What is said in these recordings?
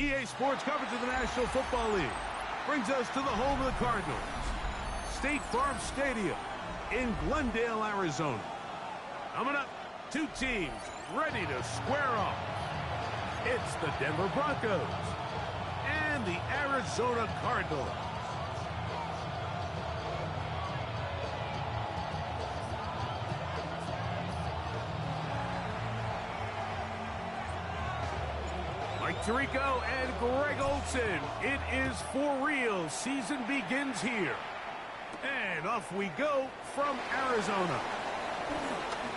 EA Sports coverage of the National Football League brings us to the home of the Cardinals, State Farm Stadium in Glendale, Arizona. Coming up, two teams ready to square off. It's the Denver Broncos and the Arizona Cardinals. Mike Tirico and Greg Olson. It is for real. Season begins here. And off we go from Arizona.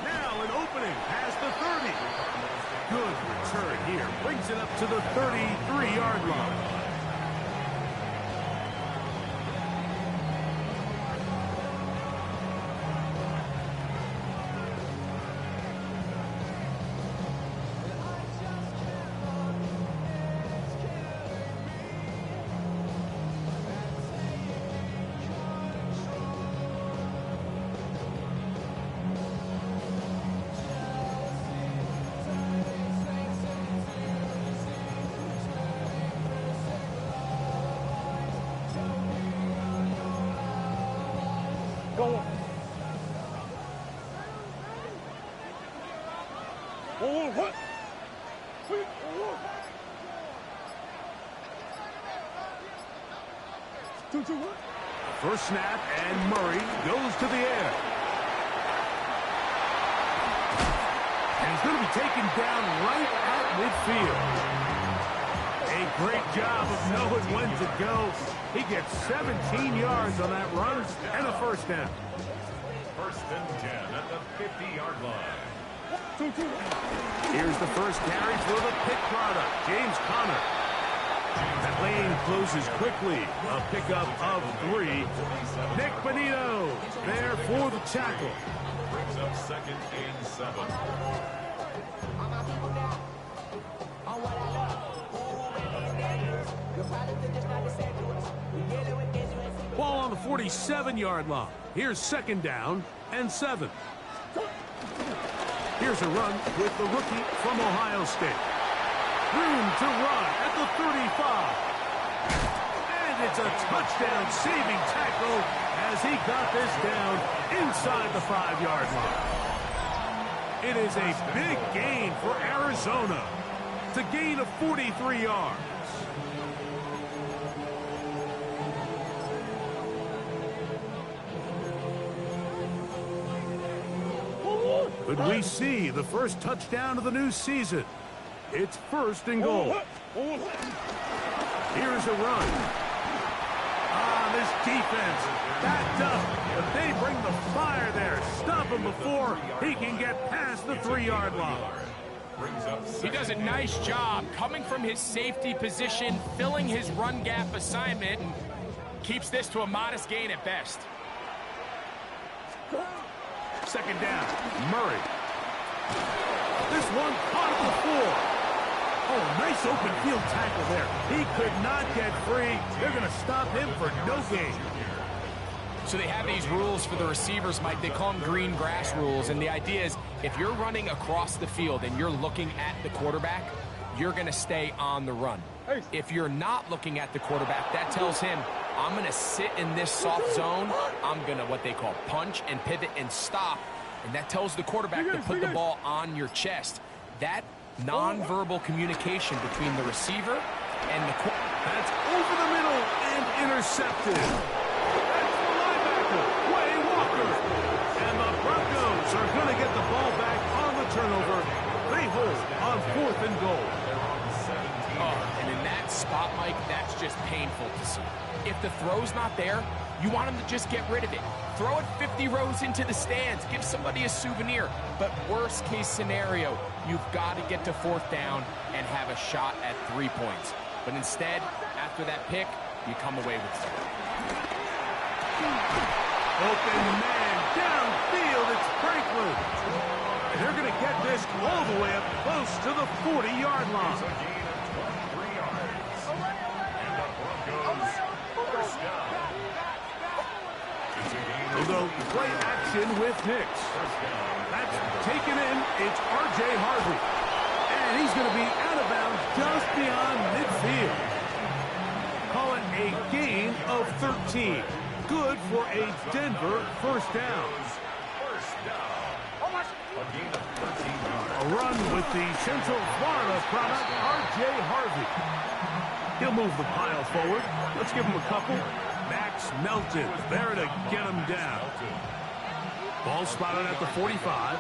Now an opening past the 30. Good return here. Brings it up to the 33-yard line. First snap, and Murray goes to the air. And he's going to be taken down right at midfield. A great job of knowing when to go. He gets 17 yards on that run and a first down. First and 10 at the 50-yard line. Here's the first carry for the pick product, James Conner. That lane closes quickly. A pickup of 3. Nick Bonito there for the tackle. Brings up second and 7. Ball on the 47-yard line. Here's second down and 7. Here's a run with the rookie from Ohio State. Room to run at the 35. And it's a touchdown-saving tackle as he got this down inside the 5-yard line. It is a big gain for Arizona to gain of 43 yards. Could we see the first touchdown of the new season? It's first and goal. Here's a run. This defense backed up, but they bring the fire there. Stop him before he can get past the 3-yard line. He does a nice job coming from his safety position, filling his run gap assignment, and keeps this to a modest gain at best. Second down, Murray. This one caught at the 4. Oh, nice open field tackle there. He could not get free. They're going to stop him for no gain. So they have these rules for the receivers, Mike. They call them green grass rules. And the idea is if you're running across the field and you're looking at the quarterback, you're going to stay on the run. If you're not looking at the quarterback, that tells him, I'm going to sit in this soft zone. I'm going to what they call punch and pivot and stop. And that tells the quarterback to put the ball on your chest. That nonverbal communication between the receiver and the quarterback. That's over the middle and intercepted. That's the linebacker, Way Walker. And the Broncos are going to get the ball back on the turnover. They hold on 4th and goal. Oh, and in that spot, Mike, that's just painful to see. If the throw's not there, you want him to just get rid of it. Throw it 50 rows into the stands. Give somebody a souvenir. But worst case scenario, you've got to get to 4th down and have a shot at 3 points. But instead, after that pick, you come away with 7. Open man downfield. It's Franklin. And they're going to get this all the way up close to the 40-yard line. We'll go play action with Hicks. That's taken in. It's R.J. Harvey. And he's going to be out of bounds just beyond midfield. Call it a gain of 13. Good for a Denver first down. A run with the Central Florida product, R.J. Harvey. He'll move the pile forward. Let's give him a couple. Max Melton there to get him down. Ball spotted at the 45.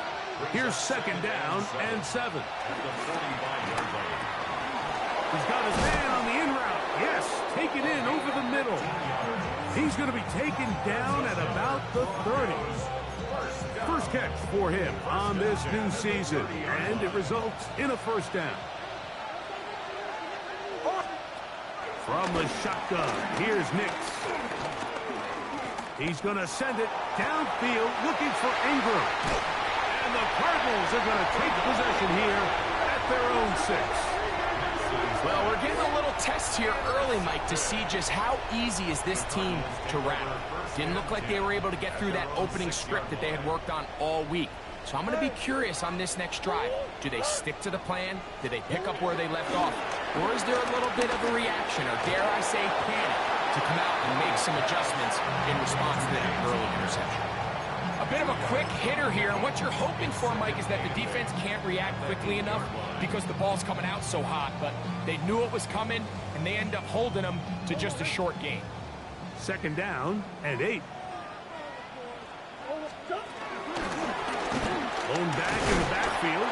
Here's second down and 7. He's got his man on the in route. Yes, take it in over the middle. He's going to be taken down at about the 30. First catch for him on this new season, and it results in a first down. From the shotgun, here's Nix. He's going to send it downfield, looking for Ingram. And the Cardinals are going to take possession here at their own 6. Well, we're getting a little test here early, Mike, to see just how easy is this team to wrap. Didn't look like they were able to get through that opening script that they had worked on all week. So I'm going to be curious on this next drive. Do they stick to the plan? Do they pick up where they left off? Or is there a little bit of a reaction, or dare I say panic, to come out and make some adjustments in response to that early interception? A bit of a quick hitter here, and what you're hoping for, Mike, is that the defense can't react quickly enough because the ball's coming out so hot, but they knew it was coming, and they end up holding them to just a short gain. Second down and 8. Lone back in the backfield.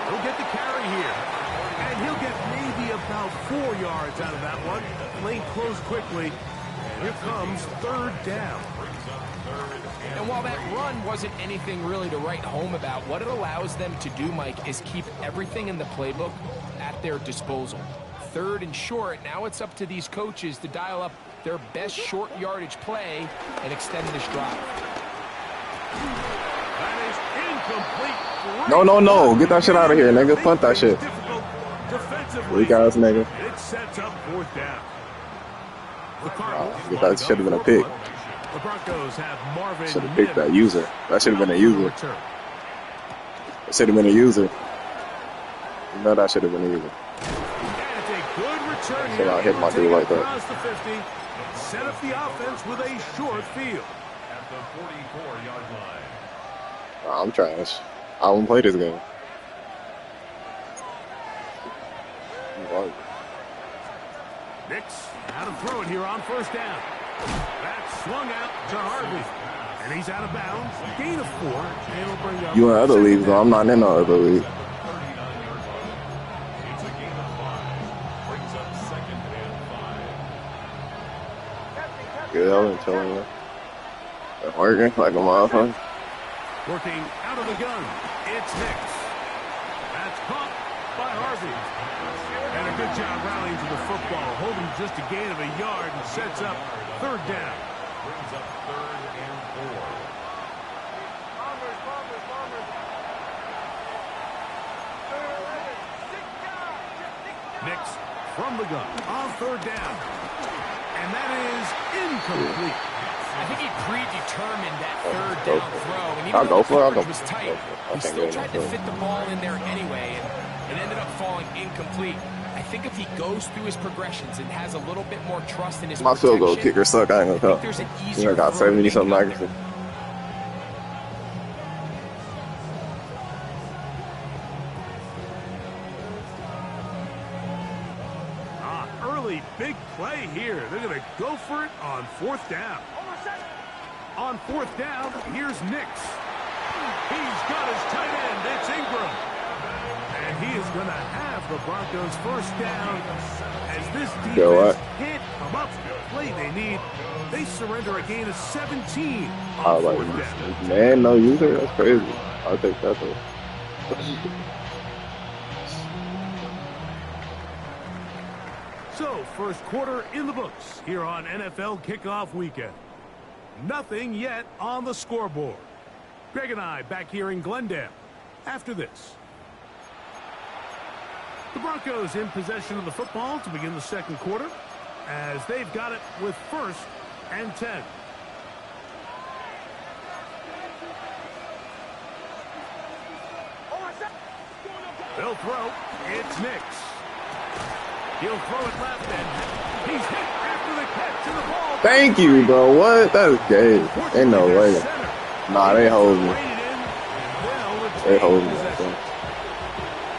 He'll get the carry here. And he'll get maybe about 4 yards out of that one. Lane closed quickly. Here comes third down. And while that run wasn't anything really to write home about, what it allows them to do, Mike, is keep everything in the playbook at their disposal. Third and short, now it's up to these coaches to dial up their best short yardage play and extend this drive. That is incomplete. No. Get that shit out of here, nigga. Punt that shit. Weak ass nigga. It sets up fourth down. That should have been a pick. The Broncos have Marvin. Should have picked that user. That should have been a user. That should have been a user. No, that should have been a user. And it's a good return. Should I hit my dude like that? Across the 50, set up the offense with a short field. At the 44-yard line. I'm trash. I won't play this game. Nix out of throw it here on first down. That swung out to Harvey. And he's out of bounds. Gain of 4. And he'll bring up You in other leagues, though. I'm not in no other league. It's a gain of 5. Brings up second and 5. Yeah, I've been telling you. They're working like a motherfucker. working out of the gun. It's Nix. That's caught by Harvey. And a good job rallying to the football, holding just a gain of a yard and sets up third down. Brings up third and 4. Nix from the gun on third down. And that is incomplete. I think he predetermined that third down throw. And even I'll though go for it. the coverage was tight, he still tried to fit the ball in there anyway, and it ended up falling incomplete. I think if he goes through his progressions and has a little bit more trust in his My field goal kicker suck. I ain't gonna there's an tell. easier I got throw 70-something making accuracy. Early big play here. They're going to go for it on fourth down. On fourth down, here's Nix. He's got his tight end. It's Ingram. And he is going to have the Broncos first down as this defense can't come up with the play they need. They surrender a gain of 17 on fourth down. Man, no user? That's crazy. I'll take that though. So, first quarter in the books here on NFL Kickoff Weekend. Nothing yet on the scoreboard. Greg and I back here in Glendale after this. The Broncos in possession of the football to begin the second quarter as they've got it with first and 10. They'll throw. It's Nix. He'll throw it left, and he's hit after the catch, and the ball. Thank you, bro. What? That is gay. Ain't no way. Nah, they hold me. They hold me.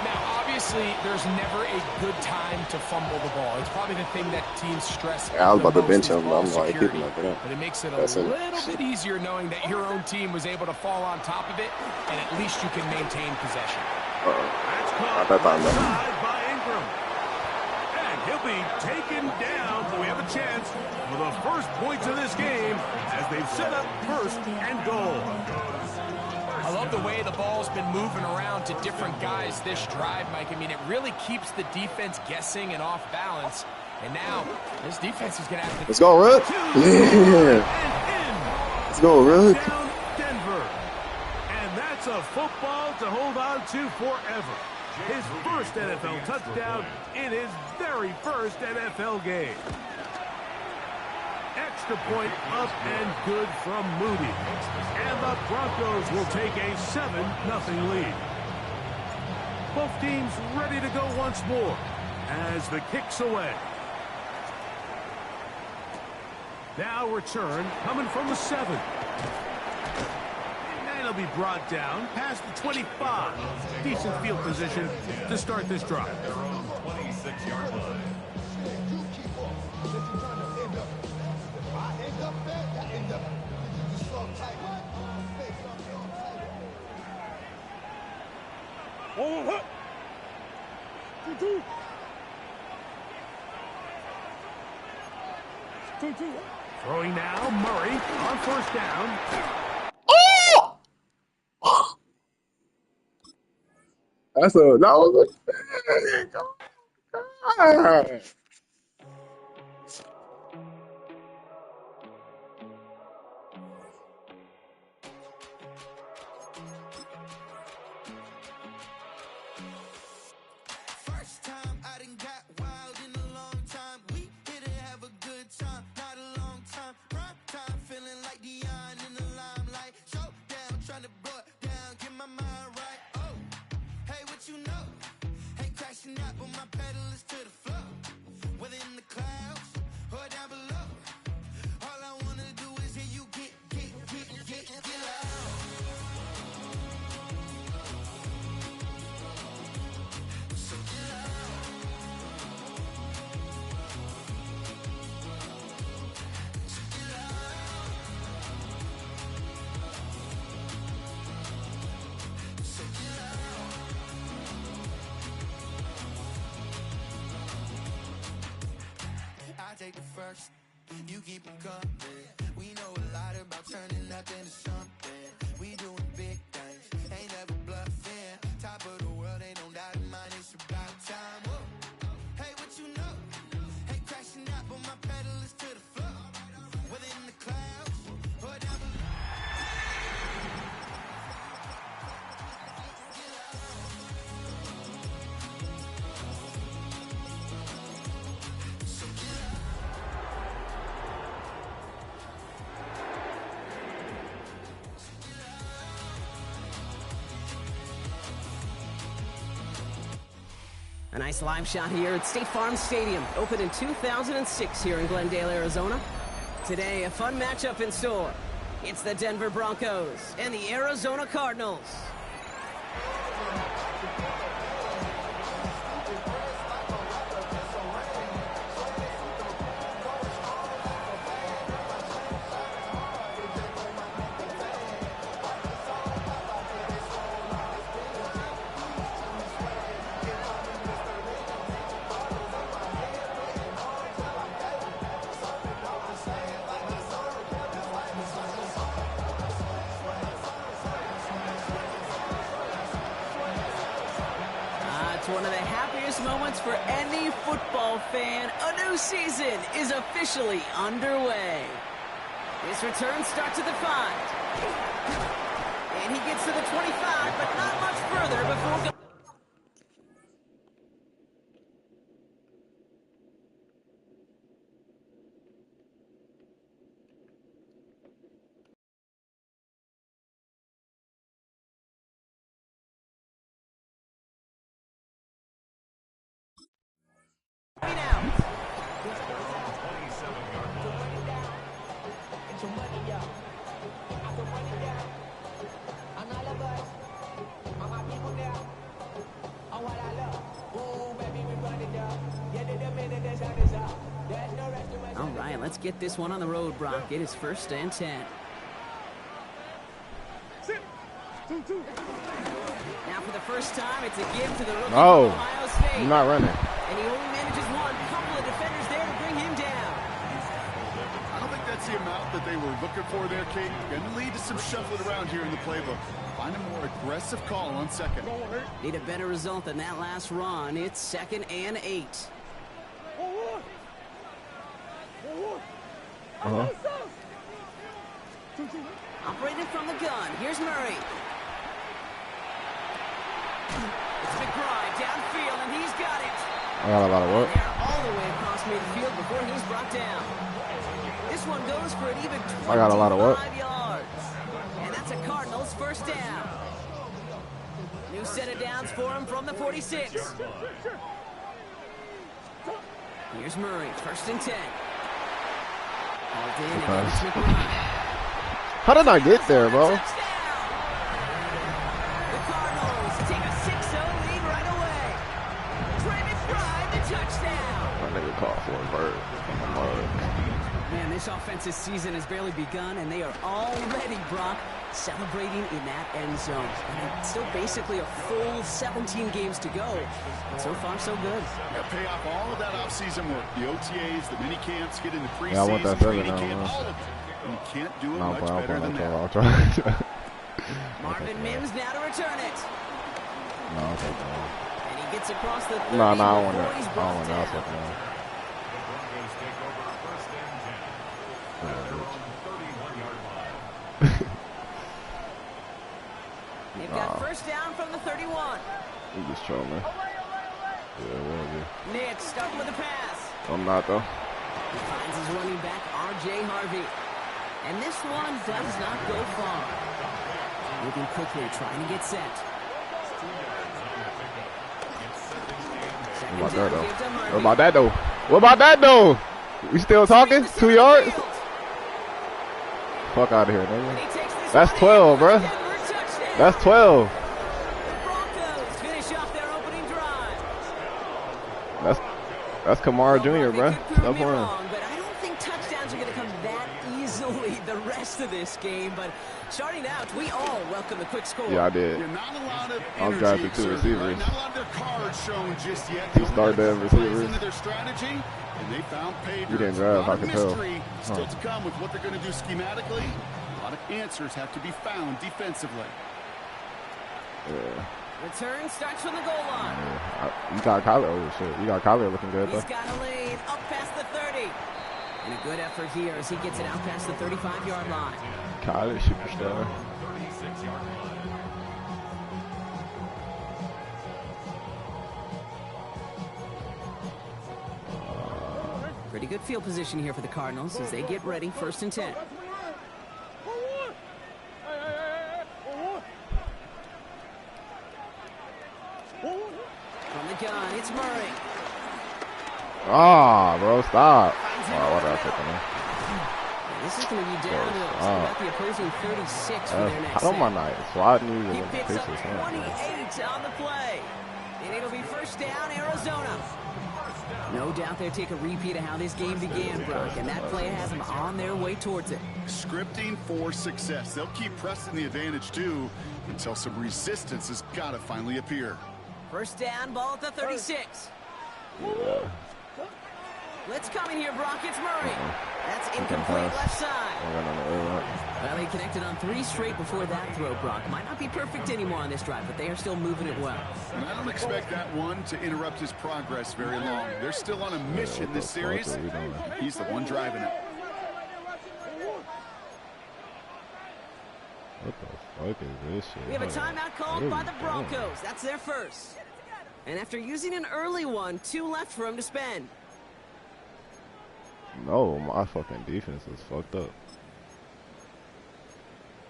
Now, obviously, there's never a good time to fumble the ball. It's probably the thing that teams stress. Yeah, I was about to most bench is him, but ball I'm like, security. keep him up. But it makes it a little bit easier knowing that your own team was able to fall on top of it, and at least you can maintain possession. That's caught inside by Ingram. And he'll be taken down. So we have a chance for the first points of this game as they've set up first and goal. I love the way the ball's been moving around to different guys this drive, Mike. I mean, it really keeps the defense guessing and off balance. And now, this defense is going to have to... Let's go, Rook. Yeah. Let's go, Rook. Down Denver. And that's a football to hold on to forever. His first NFL touchdown in his very first NFL game. Extra point up and good from Moody. And the Broncos will take a 7-0 lead. Both teams ready to go once more as the kick's away. Now return coming from the 7. And it'll be brought down past the 25. Decent field position to start this drive. 26-yard line. Throwing now, Murray on first down. That was a... Take the first, you keep them coming. We know a lot about turning nothing to something. We doing big things, ain't never bluffing. Top of the world, ain't no doubt in mine, it's about time. Whoa. Hey, what you know? Hey, crashing out, but my pedal is to the floor. Within the clouds, or down below. A nice live shot here at State Farm Stadium, opened in 2006 here in Glendale, Arizona. Today, a fun matchup in store. It's the Denver Broncos and the Arizona Cardinals. It's one of the happiest moments for any football fan. A new season is officially underway. This return starts at the 5. And he gets to the 25, but not much further before... Let's get this one on the road, Brock. It is 1st and 10. Now for the first time, it's a give to the rookie No. from Ohio State. You're not running. And he only manages one. Couple of defenders there to bring him down. I don't think that's the amount that they were looking for there, Kate. Going to lead to some shuffling around here in the playbook. Find a more aggressive call on second. Need a better result than that last run. It's 2nd and 8. Operating from the gun. Here's Murray. It's McBride downfield, and he's got it. I got a lot of work. They're all the way across midfield before he's brought down. This one goes for an even 25 I got a lot of work. yards. And that's a Cardinals first down. New set of downs for him from the 46. Here's Murray, 1st and 10. Hauled in against McBride. How did I get there, bro? The Cardinals take a 6-0 lead right away. Trey McBride, the touchdown. My nigga called for a bird. Man, this offensive season has barely begun, and they are already, Brock, celebrating in that end zone. And it's still basically a full 17 games to go. But so far, so good. Pay off all of that offseason work. The OTAs, the mini camps, get into preseason, Yeah, I want that training seven camp, now, all of it. You can't do it No, much but better than that. I'll try. Marvin Mims now to return it. No, I'll take that. And he gets across the 30 No, I want before that. he's I brought want that. I'll down. take that. Broncos take over 1st and 10. At their own 31-yard line. They've got first down from the 31. You just trolling. Yeah, will be. Nick starting with the pass. I'm not, though. He finds his running back, R.J. Harvey. And this one does not go far. Moving quickly, trying to get set. What about that, though? What about that, though? What about that, though? We still talking? 2 yards? Fuck out of here, nigga. That's 12, bro. That's 12. The Broncos finish off their opening drive. That's Kamara Jr., bro. They could prove Stop me playing. wrong, but I don't think touchdowns are going to come that easily the rest of this game. But starting out, we all welcome the quick score. Yeah, I did. Yeah, not a lot of I was energy drafting two exerted, receivers. right? Not a lot of their cards shown just yet. You started them Plays receivers. into their strategy, and they found pay You didn't dirt. draft, A lot I of can tell. mystery still to come with what they're going to do schematically. A lot of answers have to be found defensively. Yeah. Return starts from the goal line. You got Kyler. Oh, shit. You got Kyler looking good, though. He's got a lane up past the 30. And a good effort here as he gets it out past the 35-yard line. Kyler, superstar. 36-yard line. Pretty good field position here for the Cardinals as they get ready, 1st and 10. From the gun, it's Murray. Ah, bro, stop. Oh, what did I take him? This is going to be downhill. So about the opposing 36 for their next I don't set. mind that. Sliding you He with the picks up pieces. 28 on the play. And it'll be first down, Arizona. No doubt they'll take a repeat of how this game began, Brock, and that play has them on their way towards it. Scripting for success. They'll keep pressing the advantage, too, until some resistance has got to finally appear. First down, ball at the 36. Yeah. Let's come in here, Brock. It's Murray. That's incomplete pass. left side. I got on the early one. Well, they connected on 3 straight before that throw, Brock. Might not be perfect anymore on this drive, but they are still moving it well. And I don't expect that one to interrupt his progress very long. They're still on a mission this series. What are we doing? He's the one driving it. What the fuck is this shit? We have a Hold on. timeout called What by are the we doing? Broncos. That's their first. And after using an early one, 2 left for him to spend. No, my fucking defense is fucked up.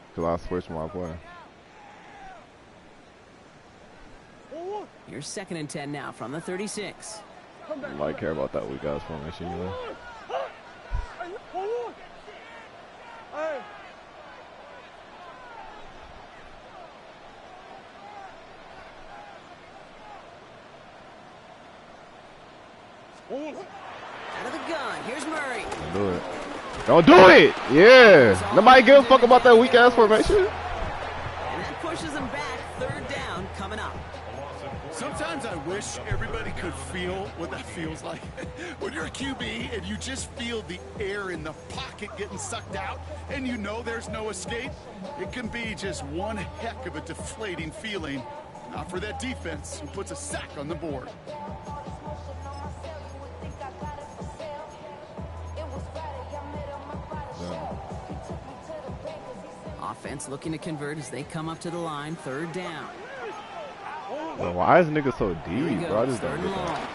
Because I switched my play. Here's 2nd and 10 now from the 36. I might care about that weak ass formation, you know? That's Out of the gun. Here's Murray. Do it. Don't do it. Yeah. Nobody give a fuck about that weak ass formation. And that pushes them back. Third down coming up. Sometimes I wish everybody could feel what that feels like. When you're a QB and you just feel the air in the pocket getting sucked out and you know there's no escape, it can be just one heck of a deflating feeling. Not for that defense who puts a sack on the board. Offense looking to convert as they come up to the line. Third down. Bro, why is nigga so deep, bro? I just don't Third get and long. that.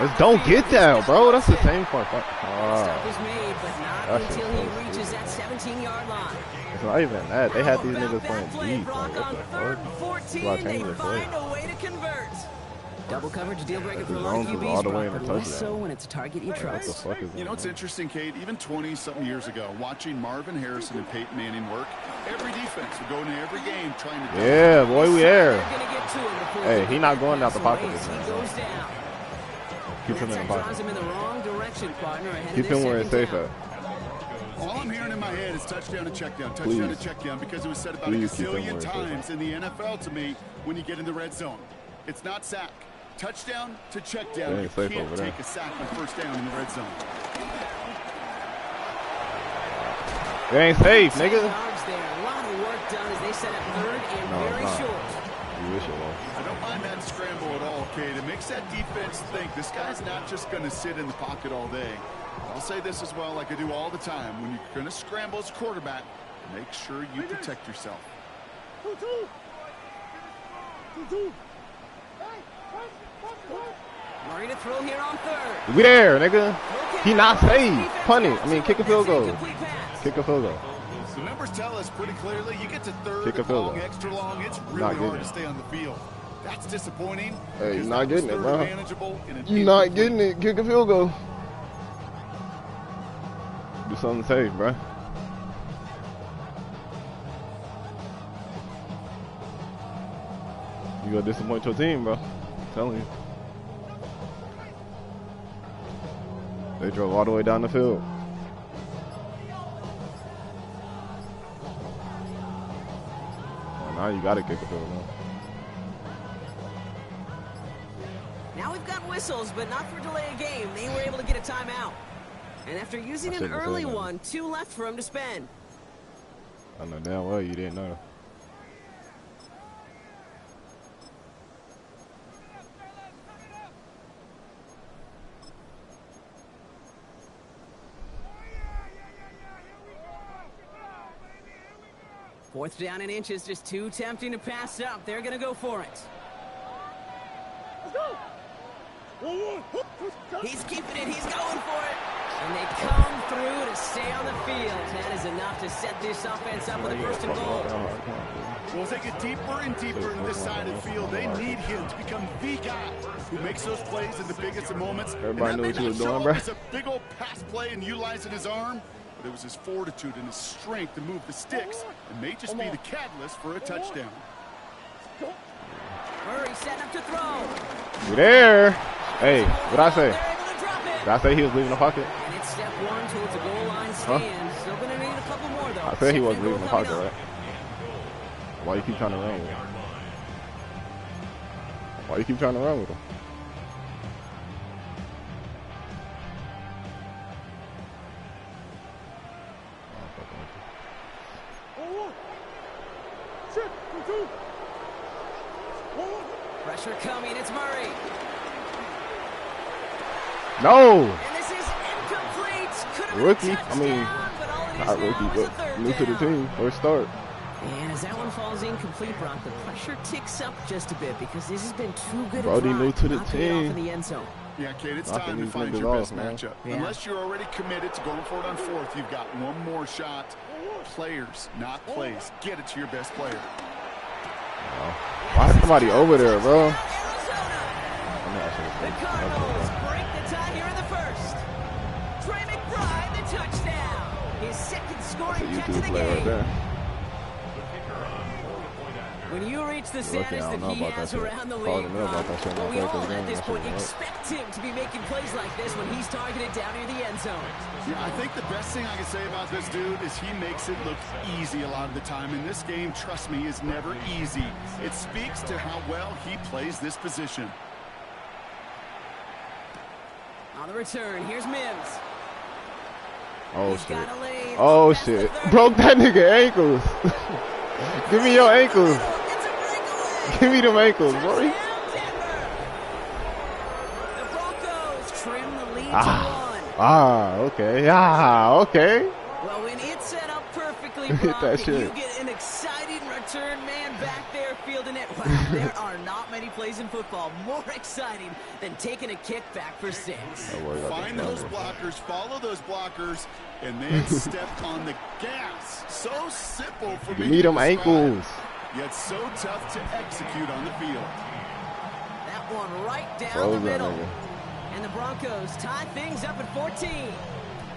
Just don't get that, bro. That's the same point. Stop is made, but not That until shit he close, reaches that 17-yard line. It's not even that. They had these About niggas that play, playing deep. Brock, Like, on what third the and fuck? 14, Why they change the play? find a way to convert. Double coverage deal breaker for a The lot of zones was QBs, all the way Brock, in but the less touchdown. so when it's a target you What the trust. fuck is You know, it's interesting, Kate, even 20-something years ago, watching Marvin Harrison and Peyton Manning work, every defense would go into every game trying to... Yeah, boy, we there. They're gonna get to him before Hey, they he get not that going out the pass pocket away this as time, He bro. goes down. Keep him in the That pocket. draws him in the wrong direction, partner. Ahead Keep of their him where it's second safe down. at. All I'm hearing in my head is touchdown and check down, Please. touchdown and check down, because it was said about a Please keep him gazillion where it's safe. times in the NFL to me when you get in the red zone. It's not sack. Touchdown to check down. They You ain't safe can't over there. take a sack on first down in the red zone. It ain't safe, 10 nigga. yards there. A lot of work done as they set up third and No, very it's not. short. You wish it was. I don't mind that scramble at all, Kate. It makes that defense think this guy's not just going to sit in the pocket all day. I'll say this as well, like I do all the time. When you're going to scramble as a quarterback, make sure you protect yourself. Murray to throw here on third. We there, nigga. He not safe. Punt it. I mean, kick a field goal. Incomplete pass. Kick a field goal. The numbers tell us pretty clearly, you get to third, Kick a field long, goal. extra long, it's Not really getting hard to it. stay on the field. That's disappointing. Hey, you're because not that was getting it, third bro. and manageable in an You not incomplete. getting it. Kick a field goal. Do something safe, bro. You gonna disappoint your team, bro. I'm telling you. They drove all the way down the field. Well, now you gotta kick a field goal. Now we've got whistles, but not for delay a game. They were able to get a timeout. And after using I an shouldn't have early said that. one, 2 left for him to spend. I know damn well you didn't know. Fourth down and inches, just too tempting to pass up. They're going to go for it. He's keeping it. He's going for it. And they come through to stay on the field. That is enough to set this offense up with a first and goal. Well, as they get deeper and deeper into this side of the field, they need him to become the guy who makes those plays in the biggest of moments. Everybody knew and what you that was may not doing, show bro. up as a big old pass play and utilizing his arm, but it was his fortitude and his strength to move the sticks and may just be the catalyst for a touchdown. Murray setting up to throw. We there. Hey, what'd I say? They're able to drop it. Did I say he was leaving the pocket? And it's step one towards a goal line stand. Still going to need a couple more, though. I said he Second wasn't goal leaving the coming pocket, up. right? Why you keep trying to run with him? Why you keep trying to run with him? Pressure coming. It's Murray. No! And this is incomplete. Could have been a Rookie. I touchdown, mean, but all it is not now rookie, is a but third new to the down. team. First start. And as that one falls incomplete, Brock, the pressure ticks up just a bit because this has been too good a Brody drive. new to the Not paying off team. in the end zone. Yeah, Kate, it's Knocking time to these find niggas your off, best man. matchup. Yeah. Unless you're already committed to going for it on fourth, you've got one more shot. Players, not plays. Get it to your best player. Why is somebody over there, bro? Arizona. I know I should've The said Cardinals that. break the tie here in the first. Trey McBride, the touchdown. His second That's a scoring catch of YouTube the play right game. there. When you reach the Lucky I status don't that know he about has that shit. around the Hard league, to know about that shit. well, we Not all play at this that point shit, right? expect him to be making plays like this when he's targeted down near the end zone. Yeah, I think the best thing I can say about this dude is he makes it look easy a lot of the time. And this game, trust me, is never easy. It speaks to how well he plays this position. On the return, here's Mims. Oh, He's shit. got a lane. Oh, Past the shit. 30. Broke that nigga ankles. Give me your ankles. It's a breakaway. Give me them ankles, boy. Touchdown, Denver. The Broncos trim the lead to 1. Okay. Well, when it's set up perfectly, Hit Brock, that and shit. you get an exciting return man back there fielding it. Wow, there are not many plays in football more exciting than taking a kick back for 6. Find those blockers, follow those blockers, and then step on the gas. So simple for me Give me to them describe, ankles. yet so tough to execute on the field. That one right down Froze the that middle. nigga. And the Broncos tie things up at 14.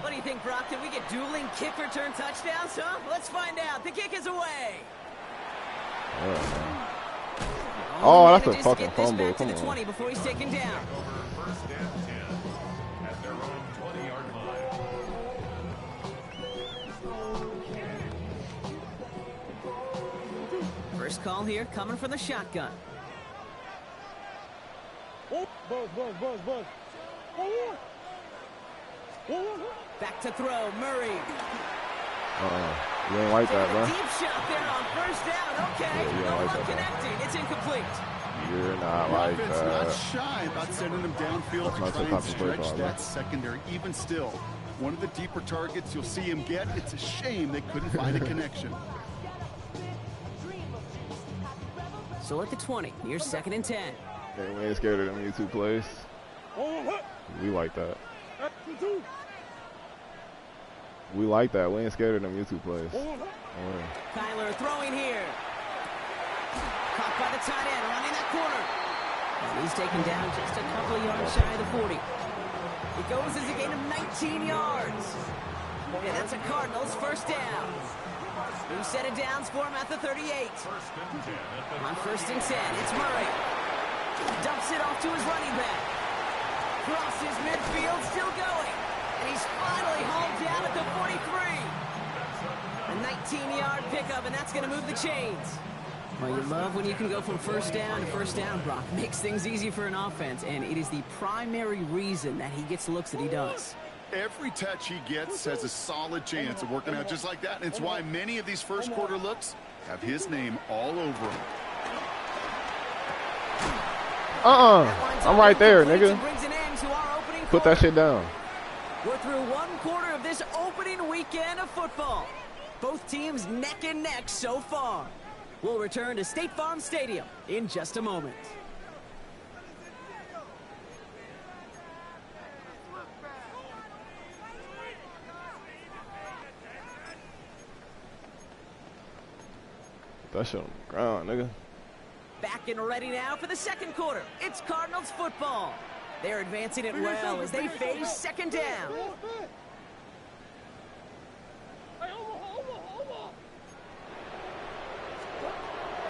What do you think, Brock? Did we get dueling kick return touchdowns, huh? Let's find out. The kick is away. Oh, that's a Manages to fucking get this fumble. back to Come the on. 20 before he's taken down. First and 10 at their own 20-yard line. First call here coming from the shotgun. Back to throw, Murray. You ain't like that, bro. Deep shot there on first down. Okay, Yeah, you no don't like one that, bro. connecting. It's incomplete. You're not The like offense not that. shy about sending them downfield That's to not try the and type of play stretch call, that bro. secondary. Even still, one of the deeper targets you'll see him get. It's a shame they couldn't find a connection. So at the 20, here's 2nd and 10. Man, we ain't scared of them YouTube plays. We like that. We like that. We ain't scared of them YouTube plays. Kyler throwing here. Caught by the tight end, running that corner. And he's taken down just a couple of yards shy of the 40. It goes as a gain of 19 yards. And that's a Cardinals first down. New set of downs for him at the 38. On 1st and 10, it's Murray. Dumps it off to his running back. Crosses midfield, still going. And he's finally hauled down at the 43. A 19-yard pickup, and that's going to move the chains. Well, you love when you can go from first down to first down, Brock. Makes things easy for an offense, and it is the primary reason that he gets the looks that he does. Every touch he gets has a solid chance of working out just like that. And it's why many of these first quarter looks have his name all over them. I'm right there, nigga. Brings an end to our opening Put that quarter. shit down. We're through one quarter of this opening weekend of football. Both teams neck and neck so far. We'll return to State Farm Stadium in just a moment. Put that shit on the ground, nigga. Back and ready now for the second quarter. It's Cardinals football. They're advancing it well as they face 2nd down.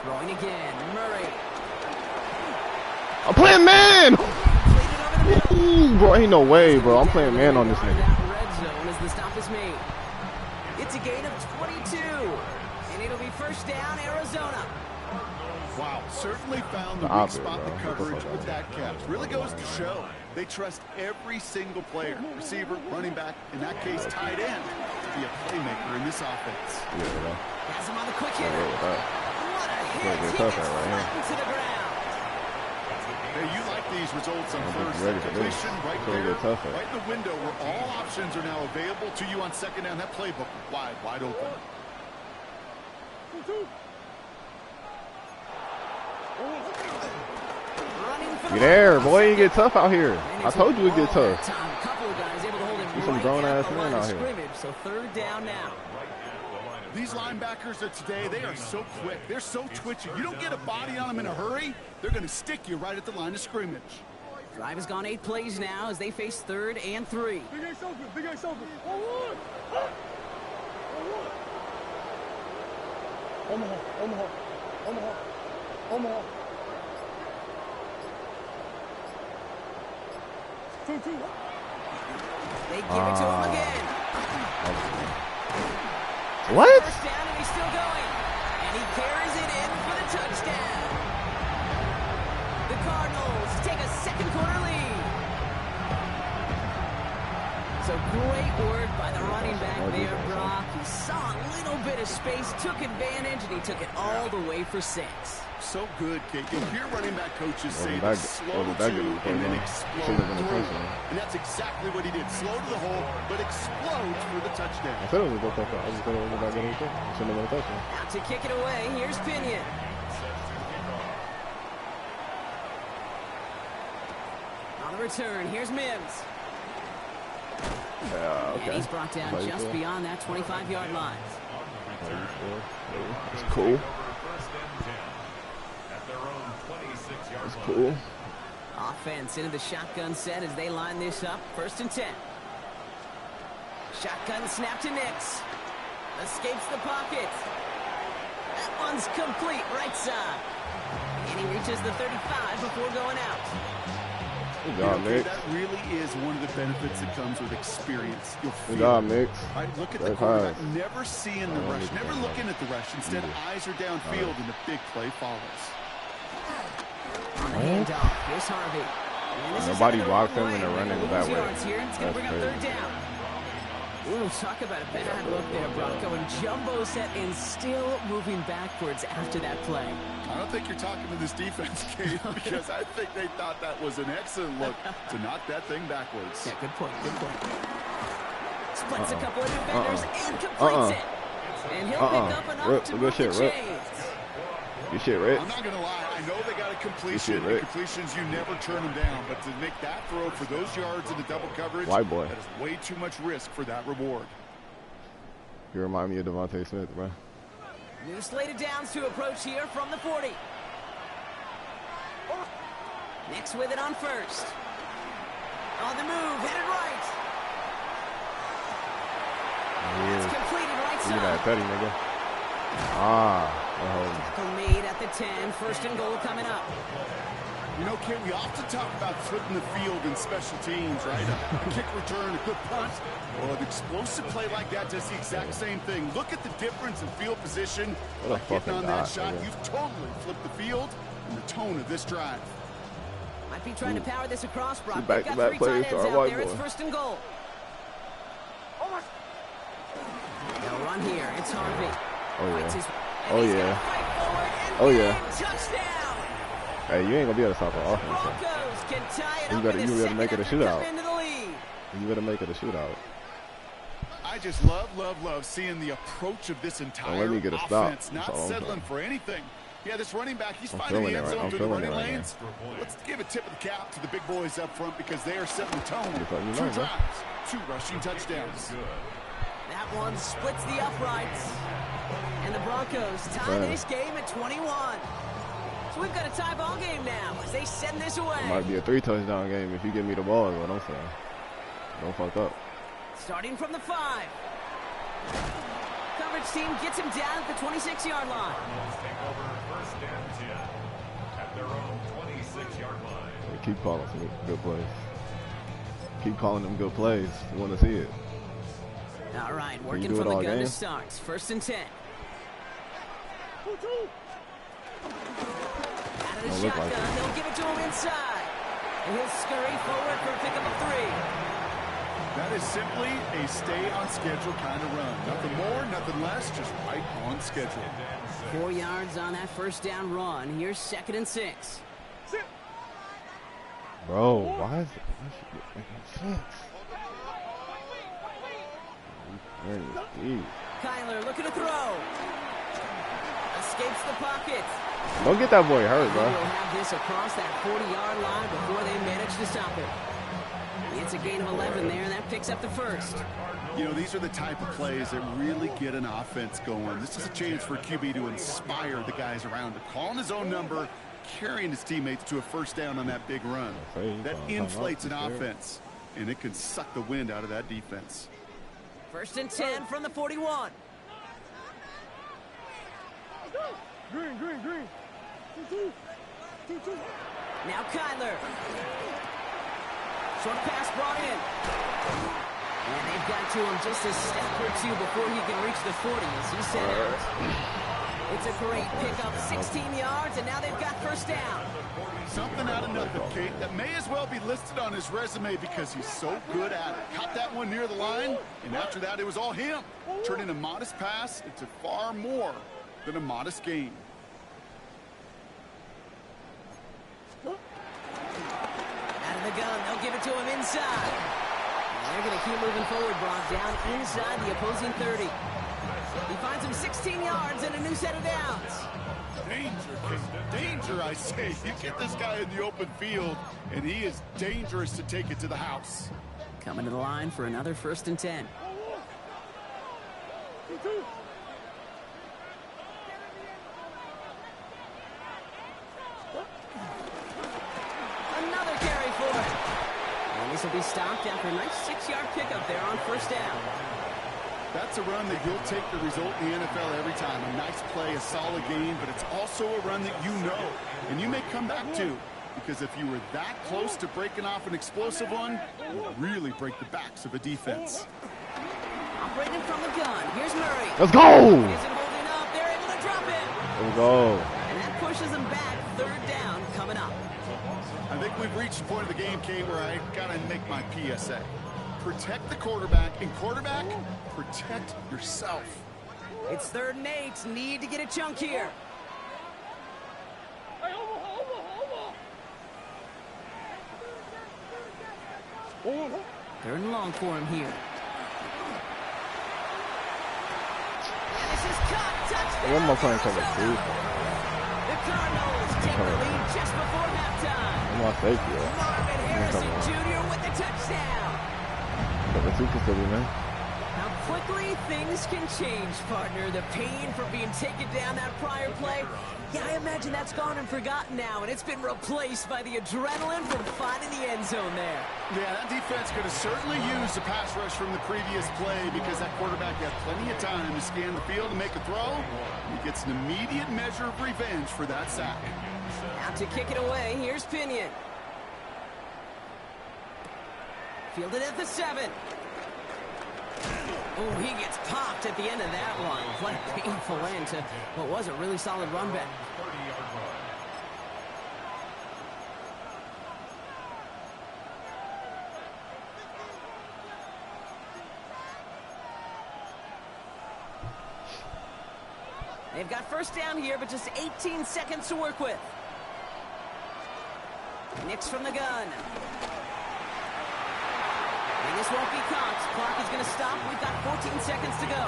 Throwing again, Murray. I'm playing man! Completed over the middle. Ooh, bro, ain't no way, bro. I'm playing man on this nigga. Red zone as the stop is made. It's a gain of 22, and it'll be first down, Arizona. Wow, certainly found the weak Obvious, spot in the bro. coverage with that catch. Really goes to show they trust every single player, receiver, running back, in that case, tight end, to be a playmaker in this offense. Yeah, bro. Has him on the quick hitter. Yeah, with that. What a hit! Pretty good He tough gets right here. flattened to the ground. Hey, you like these results on I'm first. ready for this. Completion right Pretty there, good tough hit. right in the window where all options are now available to you on second down. That playbook wide open. Running for the Get there, ball. boy. You get tough out here. And I it's told you it'd get all that tough. time. Couple of guys able to hold him There's some right grown-ass at the men line of out here. scrimmage. So 3rd down now. These linebackers of today, they are so quick. They're so twitchy. You don't get a body on them in a hurry, they're going to stick you right at the line of scrimmage. Drive has gone 8 plays now as they face 3rd and 3. They give it to him again. What? First down, and he's still going. And he carries it in for the touchdown. The Cardinals take a second quarter lead. So great work by the running back there, Brock. He saw a little bit of space, took advantage, and he took it all the way for 6. So good, Kate. You'll hear running back coaches say back- slow well, to back and then in the explode should've been a through. touchdown. And that's exactly what he did. Slow to the hole, but explodes for the touchdown. I said it was a good touchdown. I just said it was about getting a touchdown. It shouldn't have been a touchdown. Out to kick it away, here's Pinion. On the return, here's Mims. Yeah, okay. And he's brought down How you just feel? beyond that 25-yard line. How you feel? It's cool. It's cool. Offense into the shotgun set as they line this up. 1st and 10. Shotgun snap to Nix. Escapes the pocket. That one's complete, right side. And he reaches the 35 before going out. Good job, Okay, Nick. that really is one of the benefits that comes with experience. You'll Good feel job, it. Nick. All right, look at the Good quarterback, pass. never seeing the rush, never looking at the rush. Instead, eyes are downfield, and the big play follows. On the handoff, here's Harvey. And this is Nobody headed the blocked wrong him, and they're way. running Lose that way. yards here. It's going to That's bring up crazy. 3rd down. Ooh, talk about a bad look there, Bronco. And jumbo set and still moving backwards after that play. I don't think you're talking to this defense, Kate, because I think they thought that was an excellent look to knock that thing backwards. Yeah, good point, good point. Splits a couple of defenders and completes it. And he'll pick up enough to Good move shit, the Rip. chains. Good shit, Rich. I'm not going to lie. I know they got a completion. Rick. Completions, you never turn them down. But to make that throw for those yards into double coverage, White boy. that is way too much risk for that reward. You remind me of Devontae Smith, bro. New slated downs to approach here from the 40. Nix with it on 1st. On the move, headed right. It's completed right Look at that side. petty, nigga. Tackle made at the 10. 1st and goal coming up. You know, Kate, we often talk about flipping the field in special teams, right? A kick return, a good punt. Well, an explosive play like that does the exact same thing. Look at the difference in field position. What a By getting fucking on that dot, shot, nigga. you've totally flipped the field and the tone of this drive. Might be trying to power this across, Brock. Two They've got back-to-back 3 plays tight to ends our out white there. It's boy. 1st and goal. They'll run here. It's Harvey. Oh, Fights yeah. his- and Oh, he's yeah. gonna fight forward and Oh, win. yeah. Touchdown. Hey, you ain't gonna be able to stop an offense. Broncos can tie it You up better- in you the better make it a second after shootout. coming into the lead. You better make it a shootout. I just love seeing the approach of this entire let me get a stop. offense. That's Not all I'm settling saying. for anything. Yeah, this running back, he's I'm finding the feeling end it zone right- I'm through the feeling it running right now. lanes. Let's give a tip of the cap to the big boys up front because they are setting the tone. Just let you know, 2 man. drives, 2 rushing touchdowns. That one splits the uprights. And the Broncos tie Man. this game at 21. So we've got a tie ball game now as they send this away. It might be a 3-touchdown game if you give me the ball, is what I'm saying. Don't fuck up. Starting from the 5. Coverage team gets him down at the 26-yard line. Take over 1st and 10 at their own 26-yard line. They keep calling some good plays. Keep calling them good plays. You want to see it. All right, you working do it from the all gun to game? start. 1st and 10. Out of the Don't look shotgun, like it. they'll give it to him inside. And he'll scurry forward for a pickup of 3. That is simply a stay on schedule kind of run. Nothing more, nothing less, just right on schedule. 4 yards on that 1st down run. Here's 2nd and 6. Bro, why is it? Why should it making sense? Kyler looking to throw. Escapes the pocket. Don't get that boy hurt, He bro. will have this across that 40-yard line before they manage to stop it. It's a gain of 11 there, and that picks up the 1st. You know, these are the type of plays that really get an offense going. This is a chance for QB to inspire the guys around him. Calling his own number, carrying his teammates to a 1st down on that big run. That inflates an offense, and it can suck the wind out of that defense. 1st and 10 from the 41. Now Kyler. Short pass brought in. And they've got to him just a step or two before he can reach the 40 as he set out. It's a great pickup, 16 yards, and now they've got first down. Something out of nothing, Kate, that may as well be listed on his resume because he's so good at it. Caught that one near the line, and after that, it was all him. Turning a modest pass into far more than a modest gain. Out of the gun, they'll give it to him inside. And they're going to keep moving forward, Brock, down inside the opposing 30. He finds him 16 yards and a new set of downs. Danger, Kate. Danger, I say. You get this guy in the open field, and he is dangerous to take it to the house. Coming to the line for another 1st and 10. Another carry for it. And this will be stopped after a nice 6-yard pickup there on first down. That's a run that you'll take the result in the NFL every time. A nice play, a solid game, but it's also a run that you know and you may come back to. Because if you were that close to breaking off an explosive one, you really break the backs of a defense. Operating from the gun. Here's Murray. Let's go. Isn't holding up. They're able to drop him. Let's go. And that pushes them back. 3rd down coming up. I think we've reached the point of the game, Kate, where I got to make my PSA. Protect the quarterback, and quarterback, protect yourself. It's 3rd and 8. Need to get a chunk here. Third and long for him here. And this is caught. Touchdown. One more point coming through. The Cardinals take the lead just before halftime. I'm on safety, yo. Marvin Harrison Jr. with the touchdown. How quickly things can change, partner. The pain for being taken down that prior play. Yeah, I imagine that's gone and forgotten now, and it's been replaced by the adrenaline from finding the end zone there. Yeah, that defense could have certainly used the pass rush from the previous play because that quarterback had plenty of time to scan the field and make a throw. He gets an immediate measure of revenge for that sack. Out to kick it away, here's Pinion. Fielded at the 7. Oh, he gets popped at the end of that one. What a painful end to what was a really solid run back. They've got first down here, but just 18 seconds to work with. Nix from the gun. And this won't be caught. Clock is going to stop. We've got 14 seconds to go.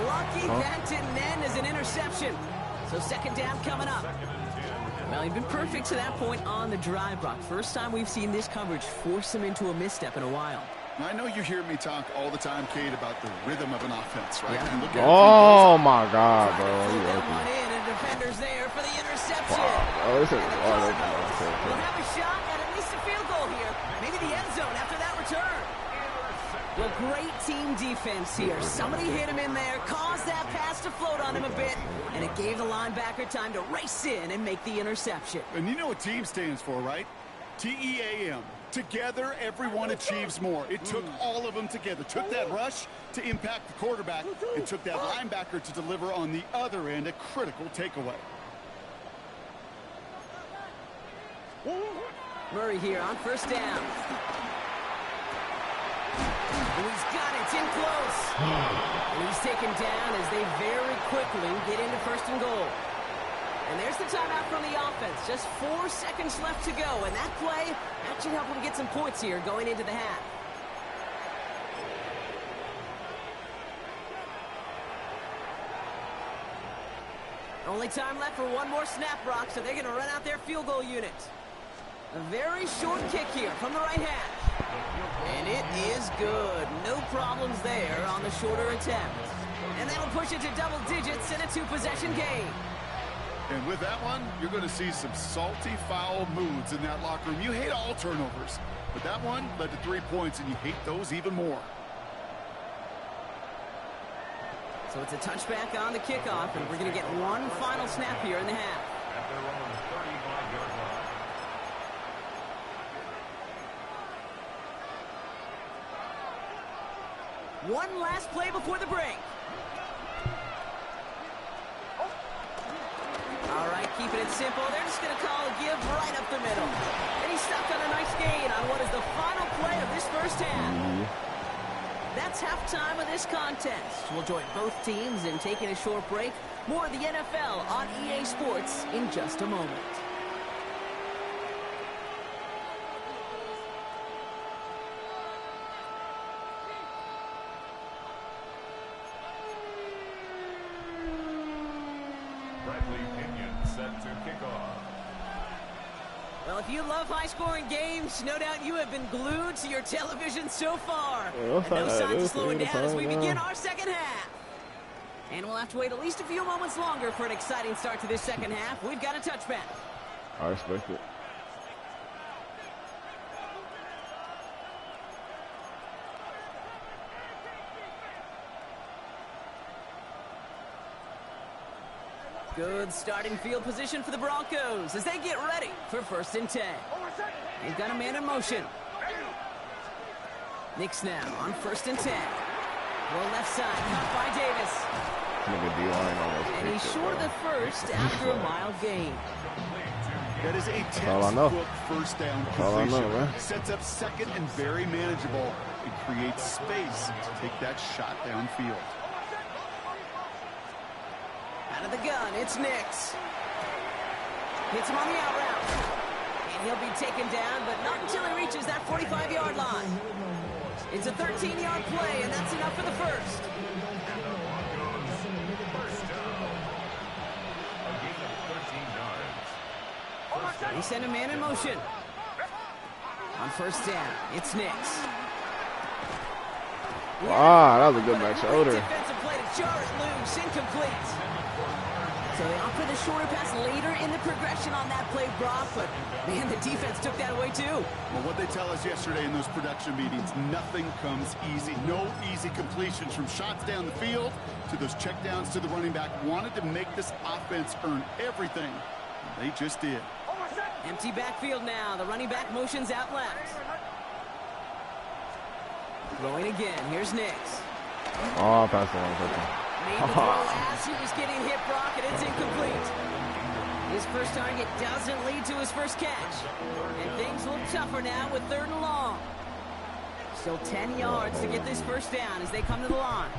Lucky that didn't end as an interception. So 2nd down coming up. Well, he'd been perfect to that point on the drive, Brock. First time we've seen this coverage force him into a misstep in a while. I know you hear me talk all the time, Kate, about the rhythm of an offense, right? Yeah. And look at Oh my God, bro. That You one open. in, and defender's there for the interception. Oh, this is wide open. We'll have a shot at least a field goal here. Maybe the end zone after that return. Well, great team defense here. Somebody hit him in there, caused that pass to float on him a bit, and it gave the linebacker time to race in and make the interception. And you know what team stands for, right? T-E-A-M. Together, everyone achieves more. It took all of them together. Took that rush to impact the quarterback. It took that linebacker to deliver on the other end a critical takeaway. Murray here on first down. And he's got it. It's in close. And he's taken down as they very quickly get into 1st and goal. And there's the timeout from the offense. Just 4 seconds left to go. And that play, that should help them get some points here going into the half. Only time left for one more snap, Brock, so they're going to run out their field goal unit. A very short kick here from the right hash. And it is good. No problems there on the shorter attempt. And that'll push it to double digits in a 2-possession game. And with that one, you're going to see some salty, foul moods in that locker room. You hate all turnovers, but that one led to 3 points, and you hate those even more. So it's a touchback on the kickoff, and we're going to get one final snap here in the half. At their own 35-yard line. One last play before the break. All right, keeping it simple. They're just going to call a give right up the middle. And he's stopped on a nice gain on what is the final play of this first half. That's halftime of this contest. We'll join both teams in taking a short break. More of the NFL on EA Sports in just a moment. Well, if you love high-scoring games, no doubt you have been glued to your television so far. And no signs of slowing down as we begin our second half. And we'll have to wait at least a few moments longer for an exciting start to this second half. We've got a touchback. I respect it. Good starting field position for the Broncos as they get ready for 1st and 10. They've got a man in motion. Knicks now on 1st and 10. Roll left side, caught by Davis. And he's short of the first after a mild gain. That is a textbook first down completion. Sets up second and very manageable. It creates space to take that shot downfield. Out of the gun, it's Nix. Hits him on the out route. And he'll be taken down, but not until he reaches that 45-yard line. It's a 13-yard play, and that's enough for the first. He sent a man in motion. On 1st down, it's Nix. Wow, that was a good back shoulder. Defensive play to jar it loose, incomplete. So they offer the shorter pass later in the progression on that play, Brock, but man, the defense took that away too. Well, what they tell us yesterday in those production meetings, nothing comes easy. No easy completions from shots down the field to those checkdowns to the running back. Wanted to make this offense earn everything. They just did. Empty backfield now. The running back motions out left. Throwing again. Here's Nix. Oh, pass the one. Made the throw as he was getting hit, Brock, and it's incomplete. His first target doesn't lead to his first catch. And things look tougher now with 3rd and long. Still 10 yards to get this first down as they come to the line.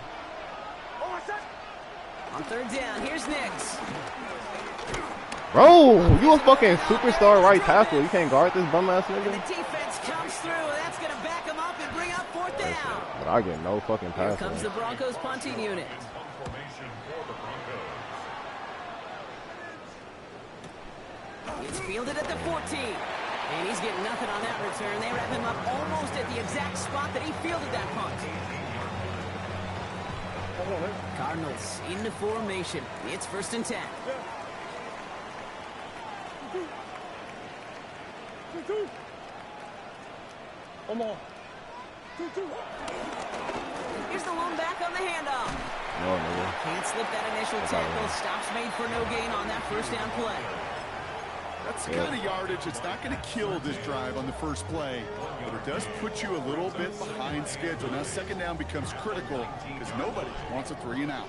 On 3rd down, here's Nix. Bro, you a fucking superstar right tackle. You can't guard this bum ass nigga. And the defense comes through, and that's going to back him up and bring up 4th down. But I get no fucking pass. Here comes the Broncos punting unit. It's fielded at the 14. And he's getting nothing on that return. They wrap him up almost at the exact spot that he fielded that punt. Cardinals into formation. It's 1st and 10. Here's the lone back on the handoff. Can't slip that initial tackle. Stops made for no gain on that first down play. That's the kind of yardage. It's not going to kill this drive on the first play, but it does put you a little bit behind schedule. Now 2nd down becomes critical because nobody wants a 3 and out.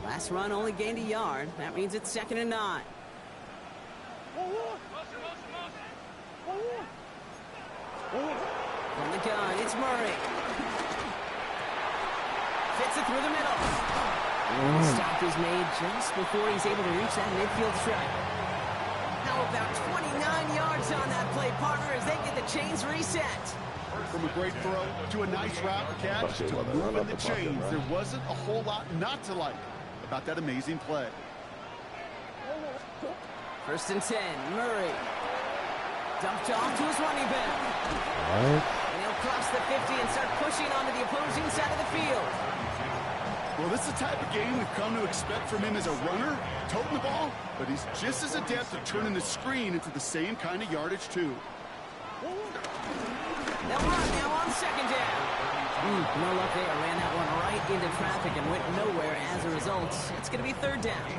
Last run only gained a yard. That means it's 2nd and 9. From the gun, it's Murray. Fits it through the middle. Stop is made just before he's able to reach that midfield strike. Now about 29 yards on that play, partner, as they get the chains reset. From a great throw to a nice route catch to moving the chains, there wasn't a whole lot not to like about that amazing play. 1st and 10, Murray. Dumped off to his running back. And he'll cross the 50 and start pushing onto the opposing side of the field. Well, this is the type of game we've come to expect from him as a runner, toting the ball, but he's just as adept at turning the screen into the same kind of yardage, too. They'll run now on 2nd down. No luck there. Ran that one right into traffic and went nowhere as a result. It's going to be third down.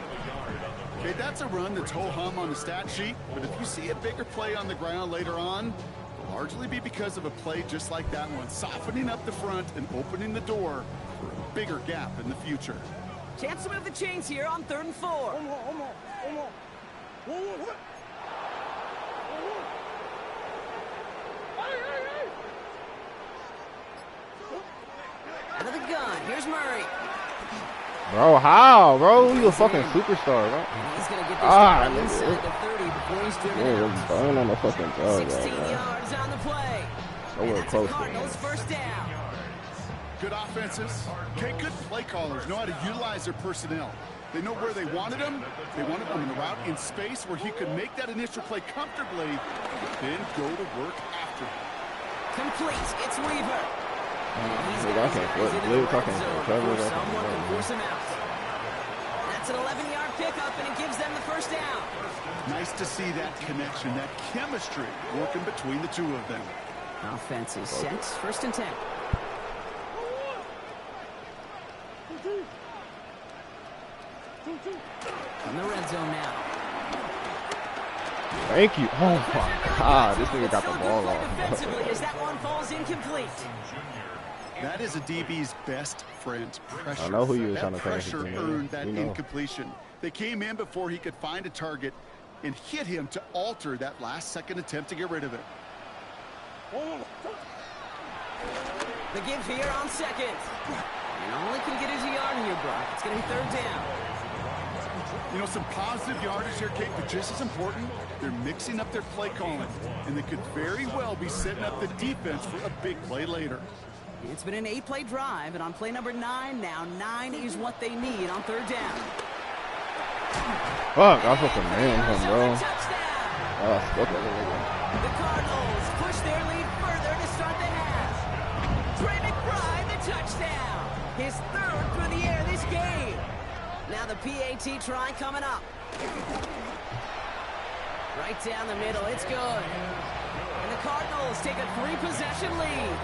Okay, that's a run that's ho-hum on the stat sheet, but if you see a bigger play on the ground later on, it'll largely be because of a play just like that one, softening up the front and opening the door for a bigger gap in the future. Chance to move the chains here on 3rd and 4. Out of the gun, here's Murray. Bro, how, bro? You a fucking superstar, bro. And he's going to get this inside the 30 before he's driven Yeah, out. bone on the fucking dog, 16 bro. yards on the play. Nowhere And that's close a to Cardinals first down. Good offenses. Okay, good play callers know how to utilize their personnel. They know where they wanted him. They wanted him in a route in space where he could make that initial play comfortably, then go to work after. Complete. It's Weaver. He's Look, got I his can't eyes flip. into Luke, the I red can't zone flip. before I can't someone flip. can force him out. That's an 11-yard pickup, and it gives them the first down. Nice to see that connection, that chemistry working between the two of them. Offense is set. 1st and 10. In the red zone now. Thank you. Oh, my God. This nigga got the ball off. Defensively, as that one falls incomplete. That is a DB's best friend, pressure. I know who you was that trying to pass it pressure to, earned that you know. incompletion. They came in before he could find a target and hit him to alter that last-second attempt to get rid of it. The give here on 2nd. And only can get his yard here, Brock. It's going to be 3rd down. You know, some positive yardage here, Kate, but just as important, they're mixing up their play calling, and they could very well be setting up the defense for a big play later. It's been an 8-play drive, and on play number 9 now, 9 is what they need on 3rd down. Fuck, I fucking ran him, bro. Touchdown! Look at it. The Cardinals push their lead further to start the half. Trey McBride, the touchdown. His 3rd through the air this game. Now the PAT try coming up. Right down the middle, it's good. And the Cardinals take a 3-possession lead.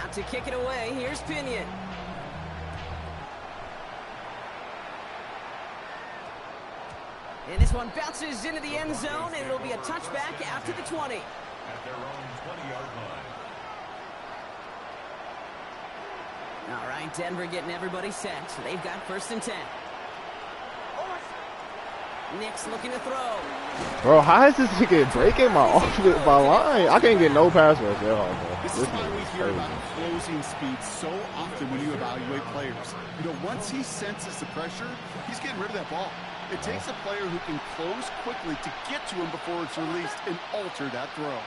Out to kick it away, here's Pinion. And this one bounces into the end zone, and it'll be a touchback after the 20. At their own 20-yard line. All right, Denver getting everybody set. They've got 1st and 10. Nick's looking to throw. Bro, how is this nigga breaking my line? I can't get no pass rush at all, bro. This is why we hear about closing speed so often when you evaluate players. You know, once he senses the pressure, he's getting rid of that ball. It takes a player who can close quickly to get to him before it's released and alter that throw.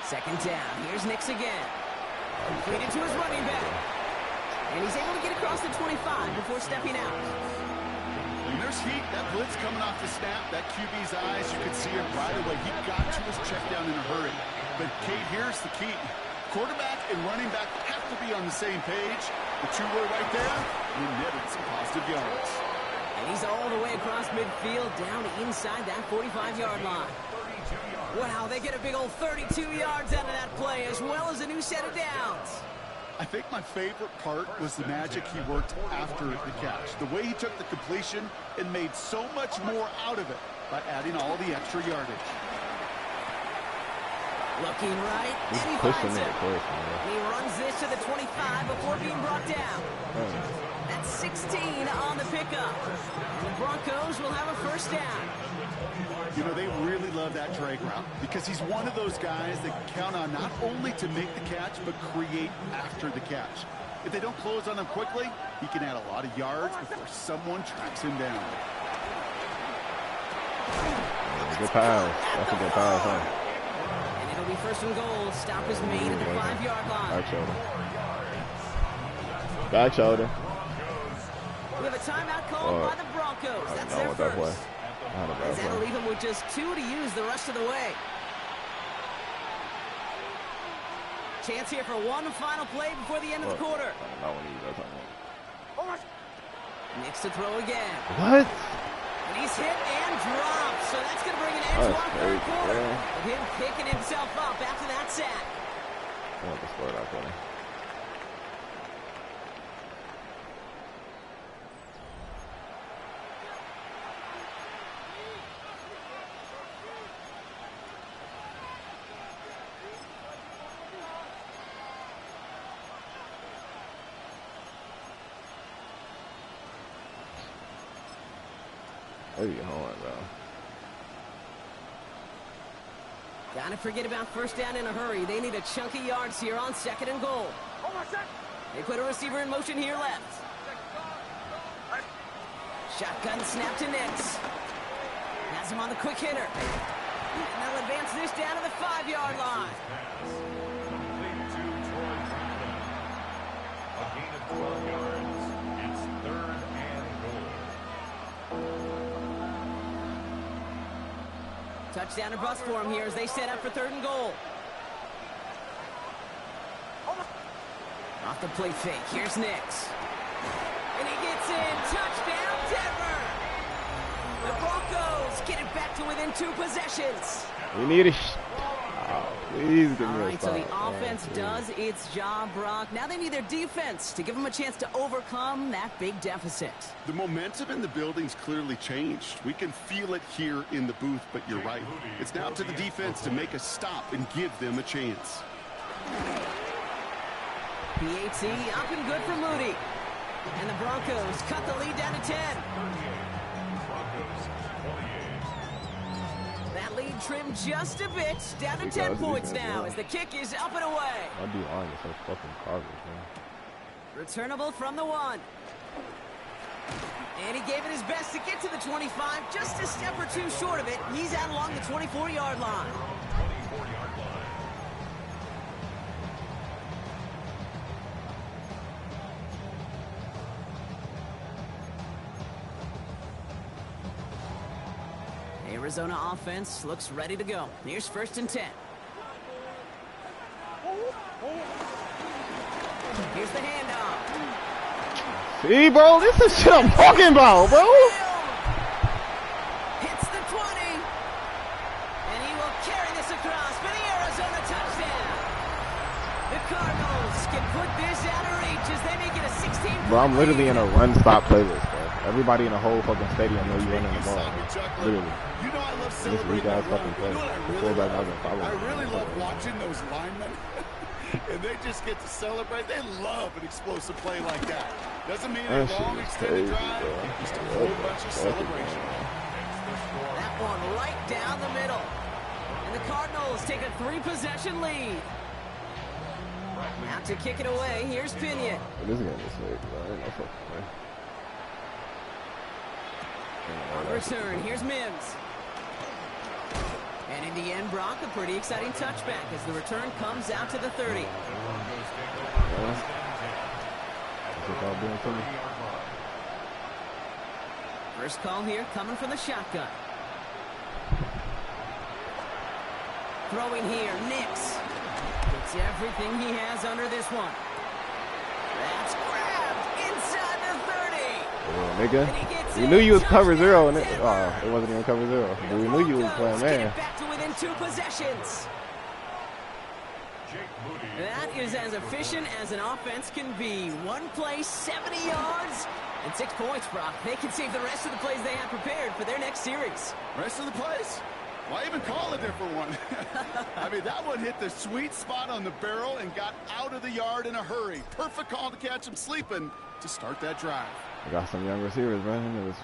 2nd down. Here's Nix again. Completed to his running back. And he's able to get across the 25 before stepping out. And there's heat. That blitz coming off the snap. That QB's eyes, you could see it right away. He got to his check down in a hurry. But, Kate, here's the key. Quarterback and running back have to be on the same page. The two were right there. And netted some positive yards. And he's all the way across midfield, down inside that 45-yard line. Wow, they get a big old 32 yards out of that play, as well as a new set of downs. I think my favorite part was the magic he worked after the catch. The way he took the completion and made so much more out of it by adding all the extra yardage. Looking right, and he finds it. He runs this to the 25 before being brought down. That's 16 on the pickup. And the Broncos will have a 1st down. You know, they really love that drag route because he's one of those guys that can count on not only to make the catch, but create after the catch. If they don't close on him quickly, he can add a lot of yards before someone tracks him down. Good pass. That's a good pass, huh? And it'll be 1st and goal. Stop is made at the 5-yard line. Back shoulder. Back shoulder. We have a timeout called by the Broncos. That's their first. As that'll leave him with just 2 to use the rest of the way. Chance here for one final play before the end of the quarter. Nix to throw again. What? And he's hit and dropped. So that's going to bring an end to our 3rd quarter. With him picking himself up after that sack. I want to score that play. Maybe hold on, bro. Gotta forget about first down in a hurry. They need a chunky yards here on 2nd and goal. They put a receiver in motion here left. Shotgun snap to Nix. Has him on the quick hitter. And they'll advance this down to the 5-yard line. Complete to Troy Franklin. A gain of 12 yards. It's 3rd and goal. Touchdown or bust for him here as they set up for 3rd and goal. Off the play fake, here's Nix. And he gets in, touchdown Denver! The Broncos get it back to within 2 possessions. We need a please give me All a right, so the stop. offense does its job, Brock. Now they need their defense to give them a chance to overcome that big deficit. The momentum in the building's clearly changed. We can feel it here in the booth, but you're right. It's now to the defense to make a stop and give them a chance. PAT up and good for Moody. And the Broncos cut the lead down to 10. That lead trimmed just a bit, down to 10 points now as the kick is up and away. I'll be honest, so fucking garbage, man. Returnable from the 1. And he gave it his best to get to the 25, just a step or 2 short of it. He's out along the 24-yard line. Arizona offense looks ready to go. Here's 1st and 10. Here's the handoff. See, bro, this is shit I'm talking about, bro. Hits the 20. And he will carry this across for the Arizona touchdown. The Cardinals can put this out of reach as they make it a 16-point Bro, I'm literally in lead. a run-stop playlist, bro. Everybody in the whole fucking stadium know you running the ball, bro. Literally. You know I love This celebrating weak ass the fucking run. play. You know what The fullback hasn't followed. I really love watching those linemen. And they just get to celebrate. They love an explosive play like that. Doesn't mean a That shit long is extended crazy, drive. bro. Just a whole bunch of celebration. That one right down the middle. And the Cardinals take a 3-possession lead. Now to kick it away, here's Pinion. This game is sick, bro. Ain't no fucking way. On return, here's Mims. And in the end, Brock, a pretty exciting touchback as the return comes out to the 30. First call here coming from the shotgun. Throwing here, Nix. Gets everything he has under this one. That's grabbed inside the 30. Yeah, nigga. We knew you was cover 0 and it wasn't even cover 0. But we knew you was playing Get man. it back to within 2 possessions. That is as efficient as an offense can be. One play, 70 yards, and 6 points, Brock. They can save the rest of the plays they have prepared for their next series. Rest of the plays? Why even call a different one? I mean, that one hit the sweet spot on the barrel and got out of the yard in a hurry. Perfect call to catch him sleeping to start that drive. We got some young receivers, man. It was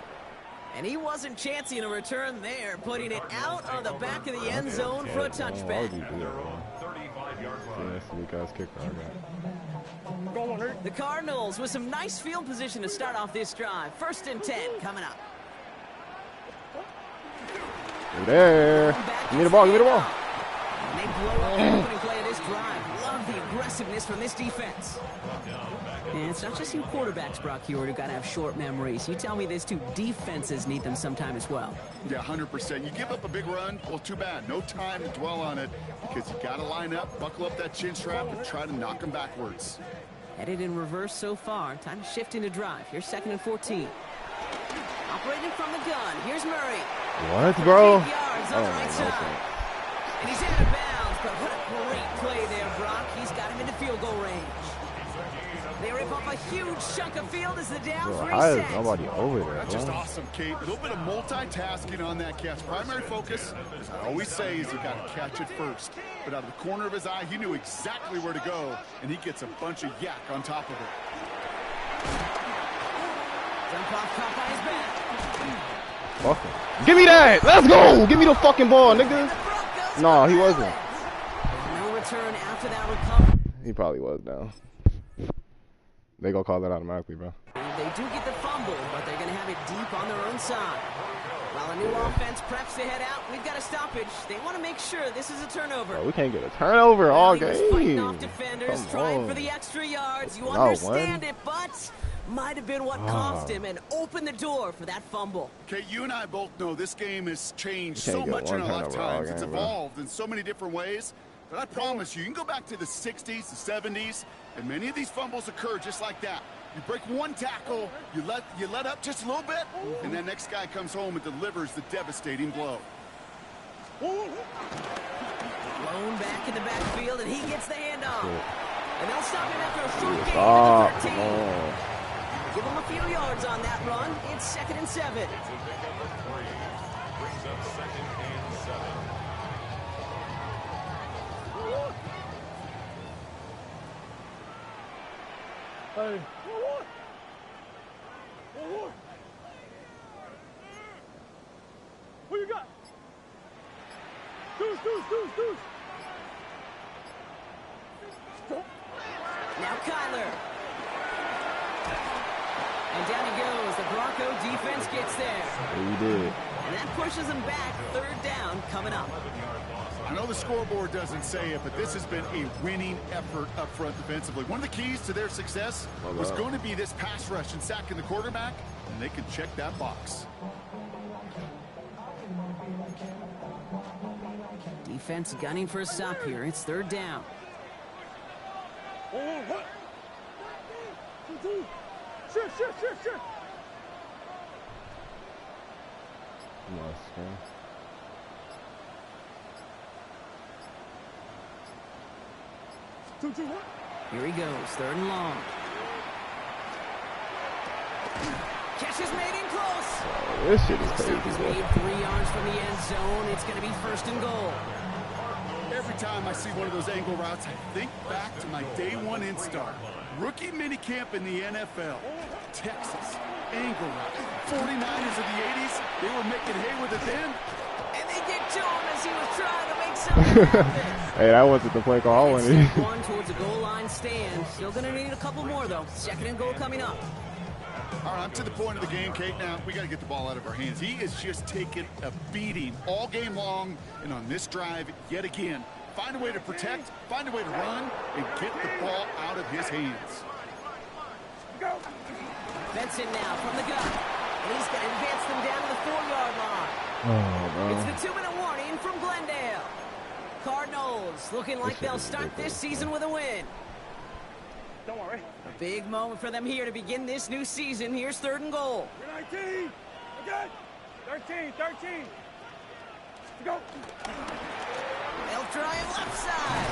And he wasn't chancing a return there, putting it out on the back of the end zone for a touchback. The Cardinals with some nice field position to start off this drive. 1st and 10 coming up. You're there. Give me the ball. Give me the ball. And they blow up the opening play of this drive. Love the aggressiveness from this defense. And it's not just you quarterbacks, Brock Heward, who got to have short memories. You tell me these 2 defenses need them sometime as well. Yeah, 100%. You give up a big run, well, too bad. No time to dwell on it because you got to line up, buckle up that chin strap, and try to knock them backwards. Headed in reverse so far. Time to shift into drive. Here's 2nd and 14. Operating from the gun. Here's Murray. What, bro? Yards on the right side. And he's out of bounds But what a great play there, Brock. He's got him into field goal range. They rip off a huge chunk of field as the Downs How is reset. nobody over there? That's just awesome, Kate. A little bit of multitasking on that catch. Primary focus, as I always say, is you got to catch it first. But out of the corner of his eye, he knew exactly where to go, and he gets a bunch of yak on top of it. Jump off, caught by his back. Fuck him. Give me that! Let's go! Give me the fucking ball, nigga. No, he wasn't. No return after that recovery. He probably was down. They gonna call that automatically, bro. They do get the fumble, but they're going to have it deep on their own side. While a new offense preps to head out, we've got a stoppage. They want to make sure this is a turnover. Bro, we can't get a turnover all He was fighting game. off defenders, Come trying on. for the extra yards. You Not understand one. it, but might have been what cost him and opened the door for that fumble. Kate, you and I both know this game has changed You so can't get much in one our turnover all lifetimes. It's game, bro. evolved in so many different ways. But I promise you can go back to the 60s, the 70s, and many of these fumbles occur just like that. You break one tackle, you let up just a little bit, and that next guy comes home and delivers the devastating blow. Blown back in the backfield, and he gets the handoff. And they'll stop him after a short gain at the 13. Give him a few yards on that run. It's 2nd and 7. Brings up 2nd and 7. Hey. Who you got? Deuce. Now Kyler. And down he goes. The Bronco defense gets there. Yeah, he did. And that pushes them back. 3rd down coming up. I know the scoreboard doesn't say it, but this has been a winning effort up front defensively. One of the keys to their success was going to be this pass rush and sacking the quarterback, and they can check that box. Defense gunning for a stop here. It's 3rd down. Sure. Here he goes. 3rd and long. Catch is made in close. This shit is Stop crazy, is bro. made 3 yards from the end zone. It's going to be 1st and goal. Every time I see one of those angle routes, I think back to my day one instar. Rookie minicamp in the NFL. Texas, angle route. 49ers of the 80s, they were making hay with it then. And they get to him as he was trying to make something happen. Hey, that wasn't the play call. It's step 1 towards a goal line stand. Still going to need a couple more, though. 2nd and goal coming up. All right, I'm to the point of the game, Kate. Now, we got to get the ball out of our hands. He is just taking a beating all game long, and on this drive, yet again. Find a way to protect, find a way to run, and get the ball out of his hands. Benson now from the gun. And he's going to advance them down to the 4-yard line. Oh, bro. It's the 2-minute warning from Glendale. Cardinals looking like they'll start this season with a win. Don't worry. A big moment for them here to begin this new season. Here's 3rd and goal. You're 19. Okay. 13. Go. They'll try him left side.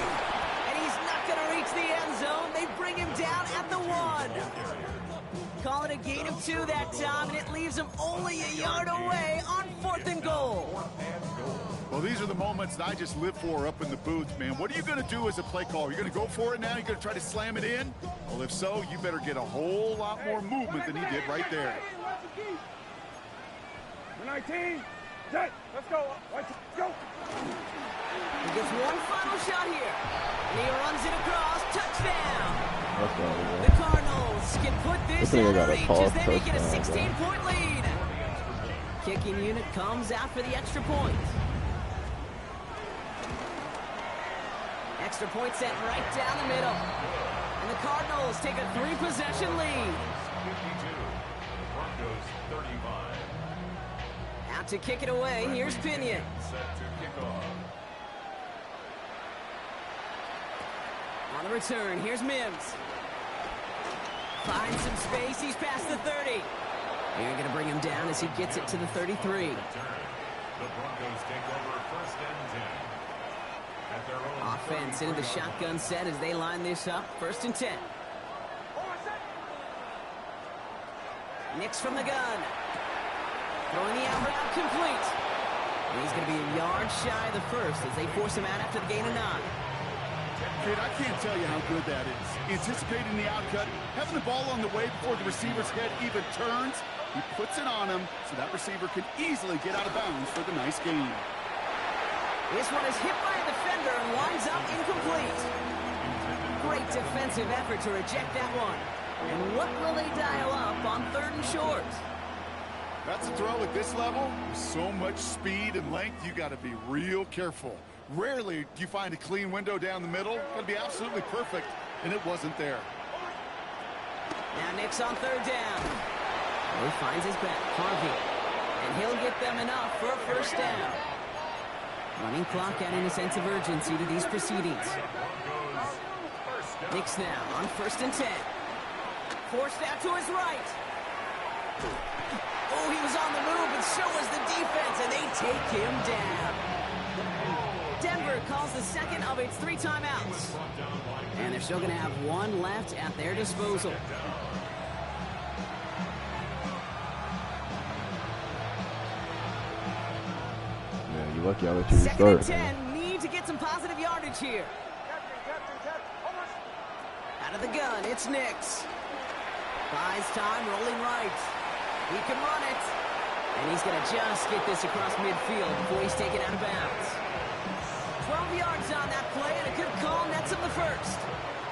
And he's not going to reach the end zone. They bring him down at the 1. Call it a gain of 2 that time, and it leaves him only a yard away on 4th and goal. Well, these are the moments that I just live for up in the booth, man. What are you going to do as a play caller? You're going to go for it now? You're going to try to slam it in? Well, if so, you better get a whole lot more movement than he did right there. 19. Let's go. Let's go. He gets one final shot here. And he runs it across. Touchdown. The Cardinals can put this out of reach as they make it a 16-point lead. Kicking unit comes out for the extra point. Extra point set right down the middle. And the Cardinals take a 3-possession lead. 52. Broncos 35. Out to kick it away, here's Pinion. Set to kick off. On the return, here's Mims. Finds some space, he's past the 30. They're going to bring him down as he gets it to the 33. The Broncos take over 1st and 10. Offense into the shotgun set as they line this up. 1st and 10. Nix from the gun. Throwing the out route complete. And he's going to be a yard shy of the first as they force him out after the gain of 9. Kid, I can't tell you how good that is. Anticipating the outcut, having the ball on the way before the receiver's head even turns. He puts it on him so that receiver can easily get out of bounds for the nice gain. This one is hit by a defender and winds up incomplete. Great defensive effort to reject that one. And what will they dial up on 3rd and short? That's a throw at this level. With so much speed and length, you got to be real careful. Rarely do you find a clean window down the middle. Got to be absolutely perfect, and it wasn't there. Now Nix on 3rd down. He finds his back, Harvey. And he'll get them enough for a 1st down. Running clock adding a sense of urgency to these proceedings. Nix now on 1st and 10. Forced out to his right. Oh, he was on the move, and so was the defense, and they take him down. Denver calls the second of its 3 timeouts. And they're still going to have 1 left at their disposal. Yeah, you lucky I let you Second and restart. 10, need to get some positive yardage here. Out of the gun, it's Nix. Buys time, rolling right. He can run it. And he's going to just get this across midfield before he's taken out of bounds. 12 yards on that play, and a good call nets him the first.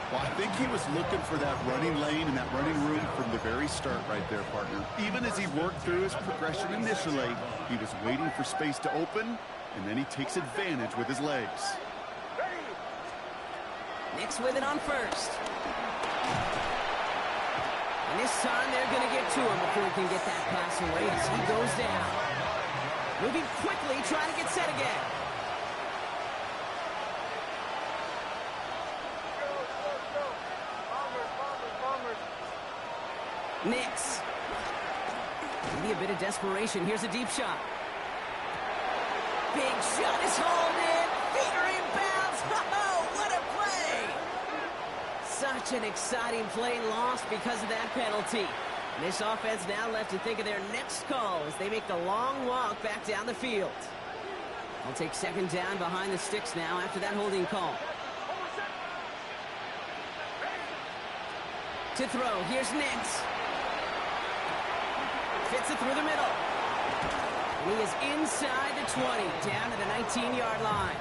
Well, I think he was looking for that running lane and that running room from the very start right there, partner. Even as he worked through his progression initially, he was waiting for space to open, and then he takes advantage with his legs. Nix with it on 1st. And this time they're going to get to him before he can get that pass away as he goes down. Moving quickly, trying to get set again. Nix. Maybe a bit of desperation. Here's a deep shot. Big shot is hauled in. Feet are inbounds. Oh, what a play! Such an exciting play lost because of that penalty. And this offense now left to think of their next call as they make the long walk back down the field. They'll take 2nd down behind the sticks now after that holding call. To throw, here's Nix. Fits it through the middle. And he is inside the 20, down to the 19-yard line.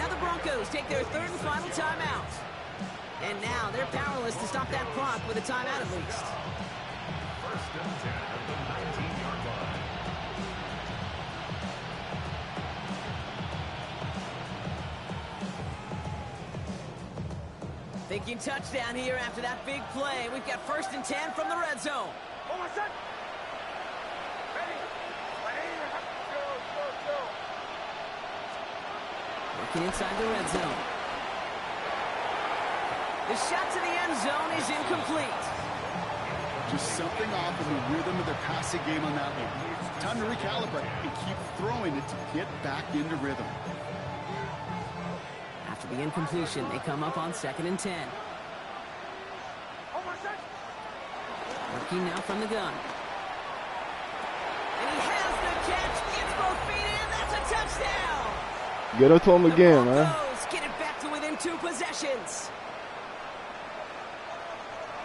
Now the Broncos take their 3rd and final timeout. And now they're powerless to stop that clock with a timeout at least. 1st and 10 at the 19-yard line. Thinking touchdown here after that big play. We've got 1st and 10 from the red zone. Working inside the red zone. The shot to the end zone is incomplete. Just something off in the rhythm of their passing game on that one. Time to recalibrate and keep throwing it to get back into rhythm. After the incompletion, they come up on 2nd and 10. Working now from the gun. And he has the catch. Gets both feet in. That's a touchdown. Get it to him again, man. Broncos get it back to within 2 possessions.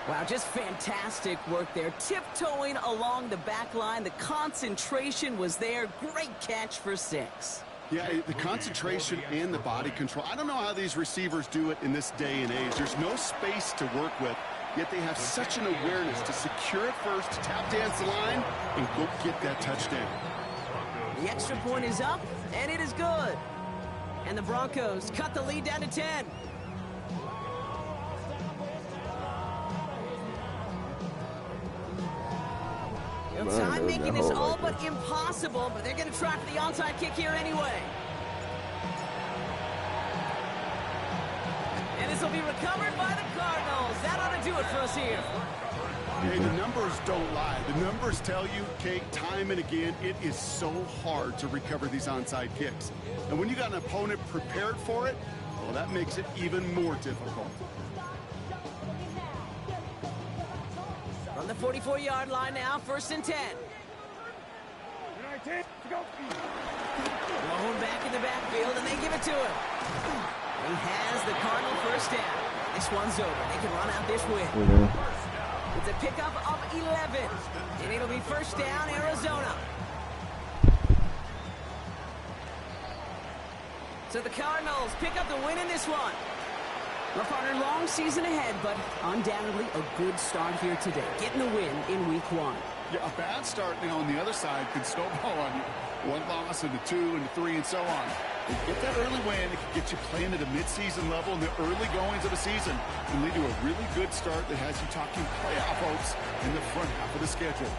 Wow, just fantastic work there. Tiptoeing along the back line. The concentration was there. Great catch for 6. Yeah, the concentration and the body control. I don't know how these receivers do it in this day and age. There's no space to work with, yet they have such an awareness to secure it first, tap dance the line, and go get that touchdown. The extra point is up, and it is good. And the Broncos cut the lead down to 10. Time making this all but impossible, but they're going to try for the onside kick here anyway. And this will be recovered by the Cardinals. That ought to do it for us here. Hey, the numbers don't lie. The numbers tell you, Kate, time and again, it is so hard to recover these onside kicks. And when you got an opponent prepared for it, well, that makes it even more difficult. From the 44-yard line now, 1st and 10. Blown back in the backfield, and they give it to him. He has the Cardinal first down. This one's over. They can run out this win. It's a pickup of 11, and it'll be 1st down, Arizona. So the Cardinals pick up the win in this one. Well, partner, long season ahead, but undoubtedly a good start here today, getting the win in week 1. Yeah, a bad start now on the other side could snowball on you. 1 loss into 2 into 3 and so on. If you get that early win, it can get you playing at a midseason level in the early goings of the season and lead to a really good start that has you talking playoff hopes in the front half of the schedule.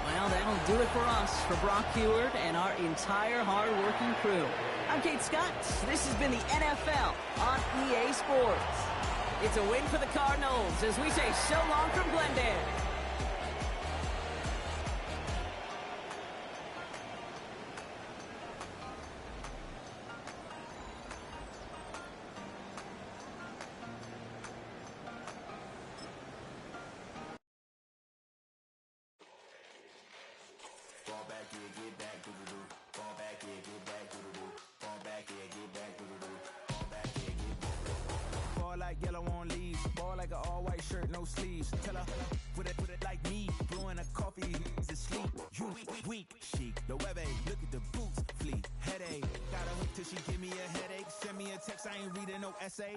Well, that'll do it for us, for Brock Heward and our entire hard-working crew. I'm Kate Scott. This has been the NFL on EA Sports. It's a win for the Cardinals as we say so long from Glendale. Yellow on leaves, ball like an all-white shirt, no sleeves. Tell her, put it like me, blowing a coffee, he's asleep. You weak, chic, the web look at the boots, fleet, headache. Gotta wait till she give me a headache, send me a text, I ain't reading no essay.